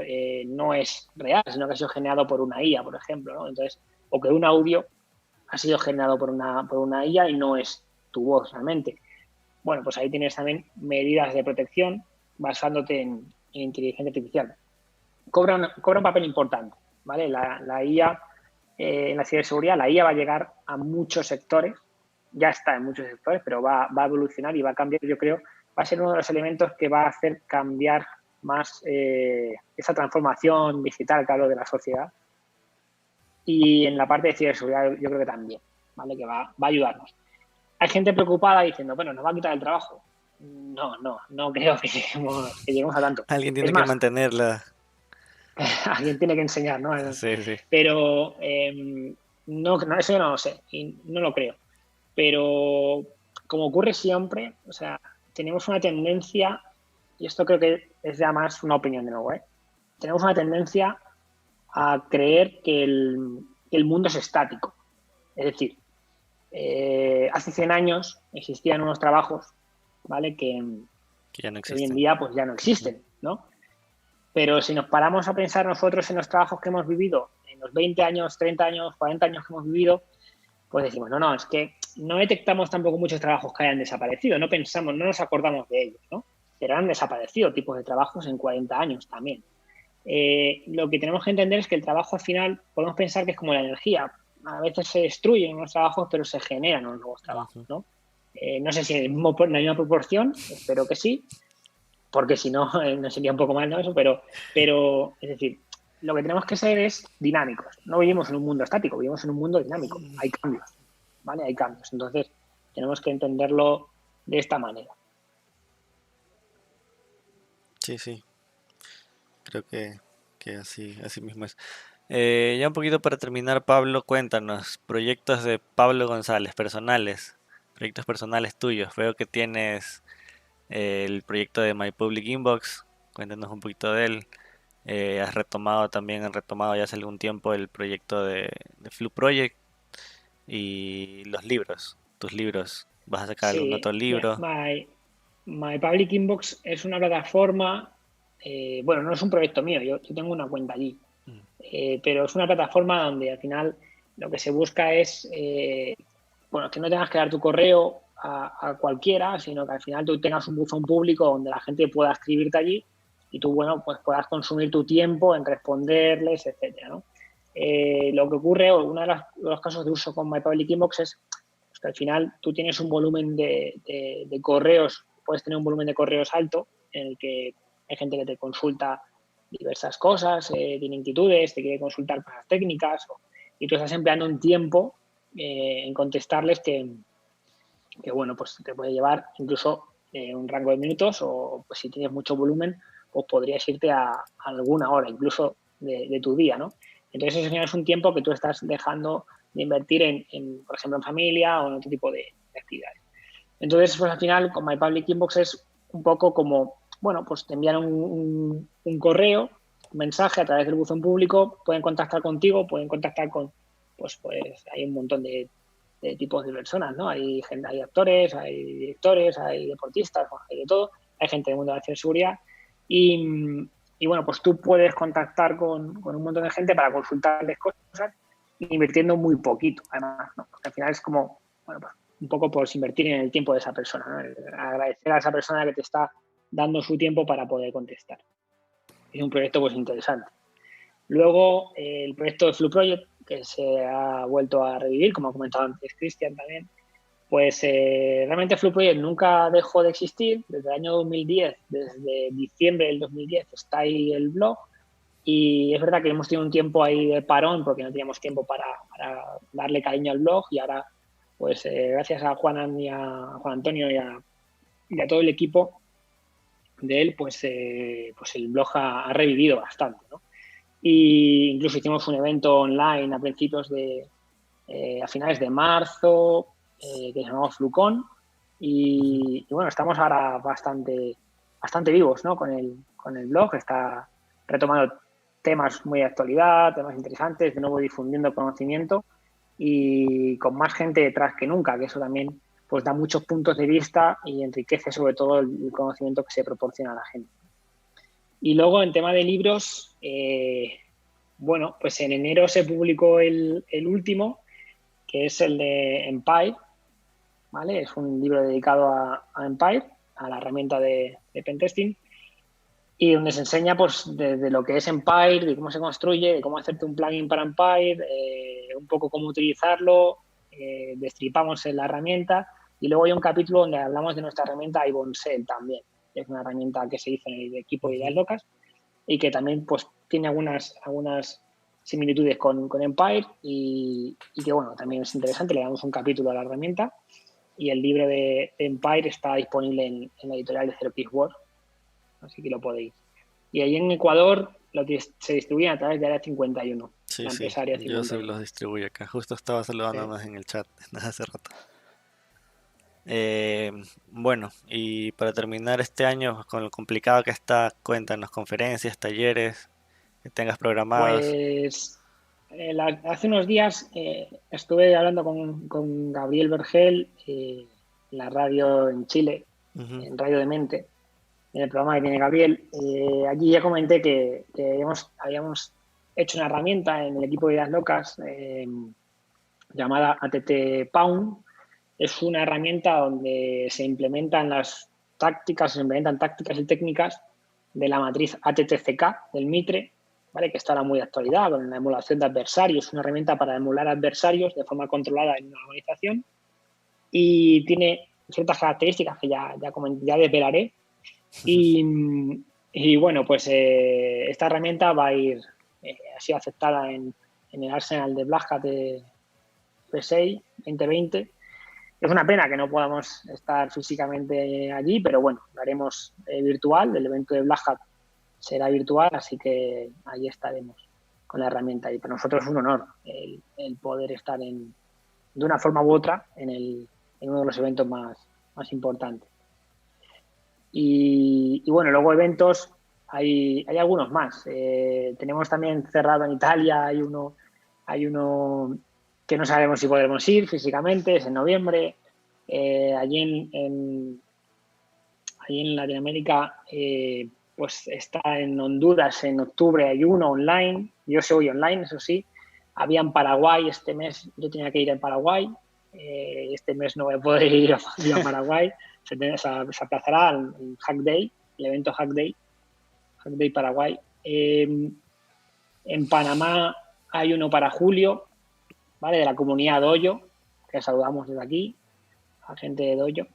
no es real, sino que ha sido generado por una IA, por ejemplo, ¿no? Entonces, o que un audio ha sido generado por una IA y no es tu voz realmente. Bueno, pues ahí tienes también medidas de protección basándote en inteligencia artificial. Cobra un papel importante, ¿vale? La IA, en la ciberseguridad, la IA va a llegar a muchos sectores, ya está en muchos sectores, pero va a evolucionar y va a cambiar, yo creo, va a ser uno de los elementos que va a hacer cambiar más esa transformación digital que hablo de la sociedad. Y en la parte de ciberseguridad yo creo que también, ¿vale? Que va a ayudarnos. Hay gente preocupada diciendo, bueno, nos va a quitar el trabajo. No creo que lleguemos a tanto. Alguien Es tiene que más, mantenerla. alguien tiene que enseñar, ¿no? Sí, sí. Pero eso yo no lo sé y no lo creo. Pero como ocurre siempre, o sea, tenemos una tendencia, y esto creo que es ya más una opinión de nuevo, ¿eh? Tenemos una tendencia a creer que el mundo es estático. Es decir, hace 100 años existían unos trabajos, ¿vale? Que ya no hoy en existen. día pues ya no existen, ¿no? Pero si nos paramos a pensar nosotros en los trabajos que hemos vivido, en los 20 años, 30 años, 40 años que hemos vivido, pues decimos, no, es que no detectamos tampoco muchos trabajos que hayan desaparecido, no pensamos, no nos acordamos de ellos, ¿no? Pero han desaparecido tipos de trabajos en 40 años también. Lo que tenemos que entender es que el trabajo al final podemos pensar que es como la energía. A veces se destruyen unos trabajos, pero se generan unos nuevos trabajos, ¿no? No sé si en la misma proporción, espero que sí, porque si no, no sería un poco mal, ¿no? Eso, pero es decir, lo que tenemos que ser es dinámicos. No vivimos en un mundo estático, vivimos en un mundo dinámico. Hay cambios, ¿vale? Hay cambios. Entonces, tenemos que entenderlo de esta manera. Sí, sí. Creo que así mismo es. Ya un poquito para terminar, Pablo, cuéntanos, proyectos de Pablo González, personales, proyectos personales tuyos. Veo que tienes el proyecto de My Public Inbox, cuéntanos un poquito de él. Han retomado ya hace algún tiempo el proyecto de Flu Project y los libros, tus libros. ¿Vas a sacar algún otro Sí, mira, libro? My Public Inbox es una plataforma, bueno, no es un proyecto mío, yo tengo una cuenta allí, Mm. pero es una plataforma donde al final lo que se busca es, bueno, que no tengas que dar tu correo a cualquiera, sino que al final tú tengas un buzón público donde la gente pueda escribirte allí y tú, bueno, pues puedas consumir tu tiempo en responderles, etcétera, ¿no? Lo que ocurre, o uno de los casos de uso con My Public Inbox es pues, que al final tú tienes un volumen de correos, puedes tener un volumen de correos alto en el que hay gente que te consulta diversas cosas, tiene inquietudes, te quiere consultar cosas técnicas y tú estás empleando un tiempo en contestarles que, bueno, pues te puede llevar incluso un rango de minutos o pues, si tienes mucho volumen, pues podrías irte a alguna hora incluso de tu día, ¿no? Entonces eso es un tiempo que tú estás dejando de invertir por ejemplo, en familia o en otro tipo de actividades. Entonces, pues al final, con My Public Inbox es un poco como, bueno, pues te envían un correo, un mensaje a través del buzón público, pueden contactar contigo, pueden contactar con, pues hay un montón de tipos de personas, ¿no? Hay gente, hay actores, hay directores, hay deportistas, hay de todo, hay gente del mundo de la ciberseguridad y bueno, pues tú puedes contactar con un montón de gente para consultarles cosas invirtiendo muy poquito, además, ¿no? Porque al final es como, bueno, pues un poco por invertir en el tiempo de esa persona, ¿no? Agradecer a esa persona que te está dando su tiempo para poder contestar. Es un proyecto pues interesante. Luego, el proyecto de Flu Project, que se ha vuelto a revivir, como ha comentado antes Cristian también, pues realmente Flu Project nunca dejó de existir. Desde el año 2010, desde diciembre del 2010, está ahí el blog. Y es verdad que hemos tenido un tiempo ahí de parón porque no teníamos tiempo para darle cariño al blog, y ahora, pues gracias a Juan Antonio y a todo el equipo de él, pues el blog ha revivido bastante, ¿no? Y incluso hicimos un evento online a principios a finales de marzo, que se llamaba Flucon, y bueno, estamos ahora bastante vivos, ¿no? Con el blog, está retomando temas muy de actualidad, temas interesantes, de nuevo difundiendo conocimiento y con más gente detrás que nunca, que eso también pues da muchos puntos de vista y enriquece sobre todo el conocimiento que se proporciona a la gente. Y luego en tema de libros, bueno, pues en enero se publicó el último, que es el de Empire, ¿vale? Es un libro dedicado a Empire, a la herramienta de pentesting, y donde se enseña pues desde lo que es Empire, de cómo se construye, de cómo hacerte un plugin para Empire, un poco cómo utilizarlo, destripamos en la herramienta, y luego hay un capítulo donde hablamos de nuestra herramienta Ibonsel también, que es una herramienta que se hizo en el equipo de Ideas Locas y que también pues tiene algunas similitudes con Empire y que bueno, también es interesante. Le damos un capítulo a la herramienta, y el libro de Empire está disponible en la editorial de Zero Peace World, así que lo podéis. Y ahí en Ecuador se distribuyen a través de Área 51. Sí, la sí, empresa Área yo 51. los distribuyo acá. Justo estaba saludándonos en el chat hace rato. Bueno, y para terminar este año, con lo complicado que está, cuéntanos conferencias, talleres que tengas programados. Pues hace unos días estuve hablando con Gabriel Vergel, en la radio en Chile, Ujú. en Radio Demente, en el programa que tiene Gabriel. Allí ya comenté que habíamos hecho una herramienta en el equipo de Ideas Locas llamada ATT Pound. Es una herramienta donde se implementan tácticas y técnicas de la matriz ATTCK del Mitre, ¿vale? Que está ahora muy de actualidad con la emulación de adversarios. Es una herramienta para emular adversarios de forma controlada en una organización, y tiene ciertas características que ya desvelaré. Y bueno, pues esta herramienta va a ir, ha sido aceptada en el Arsenal de Black Hat de P6 2020. Es una pena que no podamos estar físicamente allí, pero bueno, lo haremos virtual. El evento de Black Hat será virtual, así que ahí estaremos con la herramienta. Y para nosotros es un honor el poder estar de una forma u otra en uno de los eventos más importantes. Y bueno, luego eventos, hay algunos más. Tenemos también cerrado en Italia, hay uno que no sabemos si podremos ir físicamente, es en noviembre. Allí en Latinoamérica, pues está en Honduras en octubre, hay uno online. Yo se voy online, eso sí. Había en Paraguay este mes, yo tenía que ir en Paraguay. Este mes no voy a poder ir a Paraguay. Se aplazará el Hack Day, el evento Hack Day Paraguay. En Panamá hay uno para julio, ¿vale? De la comunidad Dojo, que saludamos desde aquí, a gente de Dojo.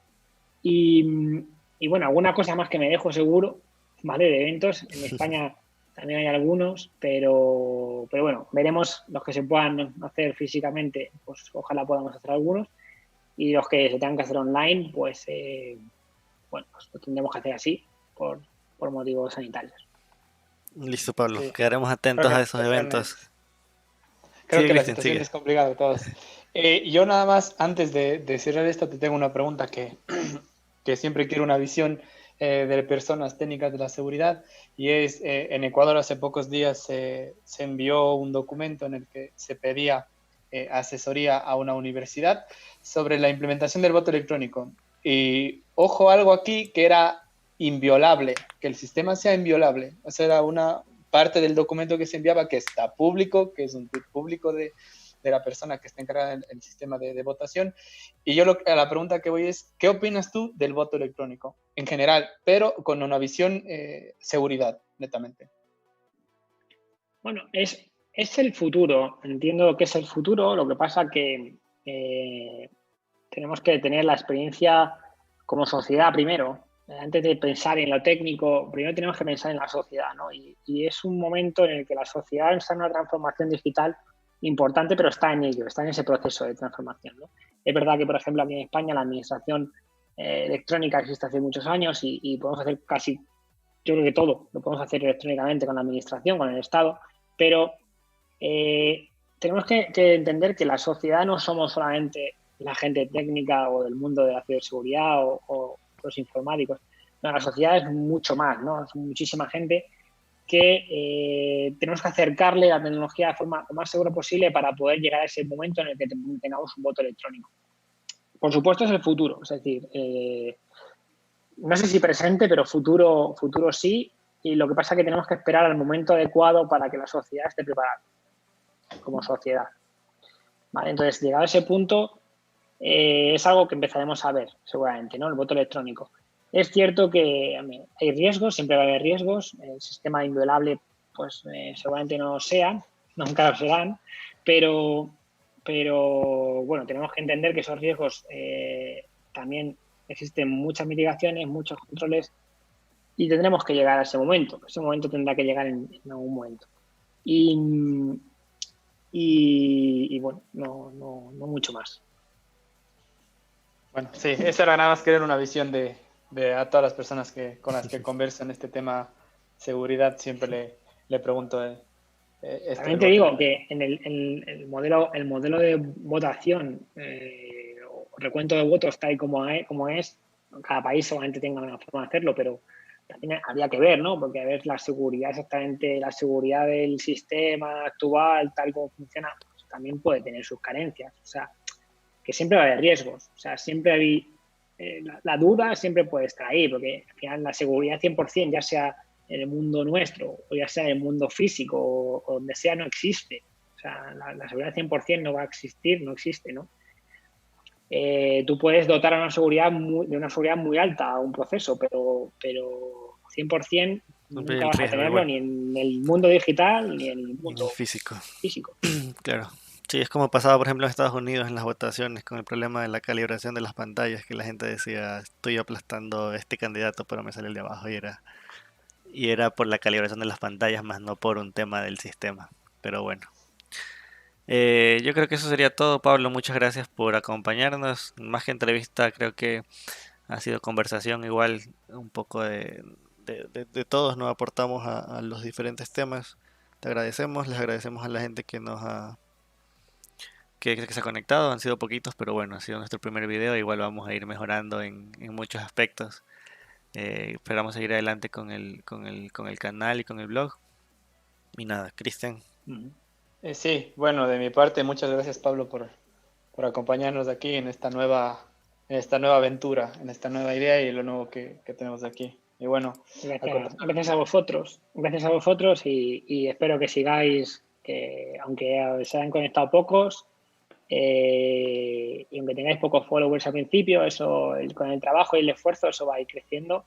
Y bueno, alguna cosa más que me dejo seguro, ¿vale? De eventos. En España también hay algunos, pero bueno, veremos los que se puedan hacer físicamente, pues ojalá podamos hacer algunos. Y los que se tengan que hacer online, pues bueno, pues lo tendremos que hacer así por motivos sanitarios. Listo, Pablo. Sí. Quedaremos atentos a esos eventos. Creo Sigue, que la Cristian, situación sigue. es complicada de todos. Yo nada más, antes de cerrar esto, te tengo una pregunta que siempre quiero una visión de personas técnicas de la seguridad, y es, en Ecuador hace pocos días se envió un documento en el que se pedía asesoría a una universidad sobre la implementación del voto electrónico. Y ojo, algo aquí que era inviolable, que el sistema sea inviolable. O sea, era una parte del documento que se enviaba que está público, que es un tweet público de de la persona que está encargada en el sistema de votación. Y yo a la pregunta que voy es, ¿qué opinas tú del voto electrónico en general, pero con una visión seguridad, netamente? Bueno, es el futuro. Entiendo lo que es el futuro. Lo que pasa que tenemos que tener la experiencia como sociedad primero. Antes de pensar en lo técnico, primero tenemos que pensar en la sociedad, ¿no? Y es un momento en el que la sociedad está en una transformación digital importante, pero está en ello, está en ese proceso de transformación, ¿no? Es verdad que, por ejemplo, aquí en España la administración electrónica existe hace muchos años y podemos hacer casi, yo creo que todo lo podemos hacer electrónicamente con la administración, con el Estado, pero tenemos que entender que la sociedad no somos solamente la gente técnica o del mundo de la ciberseguridad o los informáticos. No, la sociedad es mucho más, ¿no? Es muchísima gente que tenemos que acercarle la tecnología de forma lo más segura posible para poder llegar a ese momento en el que tengamos un voto electrónico. Por supuesto es el futuro, es decir, no sé si presente, pero futuro sí, y lo que pasa es que tenemos que esperar al momento adecuado para que la sociedad esté preparada como sociedad. ¿Vale? Entonces, llegado a ese punto, es algo que empezaremos a ver, seguramente, ¿no? El voto electrónico. Es cierto que hay riesgos, siempre va a haber riesgos. El sistema inviolable, pues seguramente no sean, nunca lo serán, pero bueno, tenemos que entender que esos riesgos también existen muchas mitigaciones, muchos controles y tendremos que llegar a ese momento. Ese momento tendrá que llegar en algún momento. Y bueno, no mucho más. Bueno, sí, esa era nada más querer una visión de a todas las personas con las que converso en este tema seguridad, siempre le pregunto También te digo que en el modelo de votación o recuento de votos tal y como es, cada país seguramente tenga una forma de hacerlo, pero también habría que ver, ¿no? Porque a ver la seguridad exactamente, la seguridad del sistema actual, tal como funciona, pues también puede tener sus carencias. O sea, que siempre va a haber riesgos. O sea, siempre hay la duda siempre puede estar ahí, porque al final la seguridad 100%, ya sea en el mundo nuestro o ya sea en el mundo físico o donde sea, no existe. O sea, la seguridad 100% no va a existir, no existe, ¿no? Tú puedes dotar a de una seguridad muy alta a un proceso, pero 100% Siempre hay nunca el vas a riesgo tenerlo igual. ni en el mundo digital ni en el En mundo el físico. físico. Claro. Sí, es como pasaba, por ejemplo, en Estados Unidos en las votaciones con el problema de la calibración de las pantallas, que la gente decía, estoy aplastando a este candidato, pero me sale el de abajo y era por la calibración de las pantallas, más no por un tema del sistema. Pero bueno. Yo creo que eso sería todo, Pablo. Muchas gracias por acompañarnos. Más que entrevista, creo que ha sido conversación igual, un poco de todos, nos aportamos a los diferentes temas. Te agradecemos, les agradecemos a la gente que se ha conectado, han sido poquitos, pero bueno, ha sido nuestro primer video, igual vamos a ir mejorando en muchos aspectos. Esperamos seguir adelante con el canal y con el blog. Y nada, Cristian. Sí, bueno, de mi parte, muchas gracias, Pablo, por acompañarnos aquí en esta nueva aventura, en esta nueva idea y lo nuevo que tenemos aquí. Y bueno, gracias a vosotros y espero que sigáis, que aunque se hayan conectado pocos y aunque tengáis pocos followers al principio, eso con el trabajo y el esfuerzo eso va a ir creciendo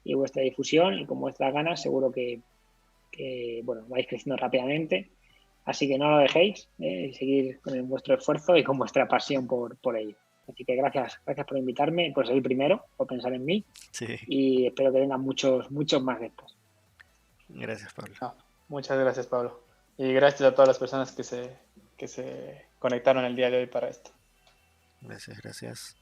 y vuestra difusión y con vuestras ganas seguro que bueno, vais creciendo rápidamente. Así que no lo dejéis, seguir con vuestro esfuerzo y con vuestra pasión por ello. Así que gracias por invitarme, por ser el primero, por pensar en mí. Sí, Y espero que vengan muchos más de estos. gracias, Pablo. Muchas gracias, Pablo. Y gracias a todas las personas que se conectaron el día de hoy para esto. Gracias.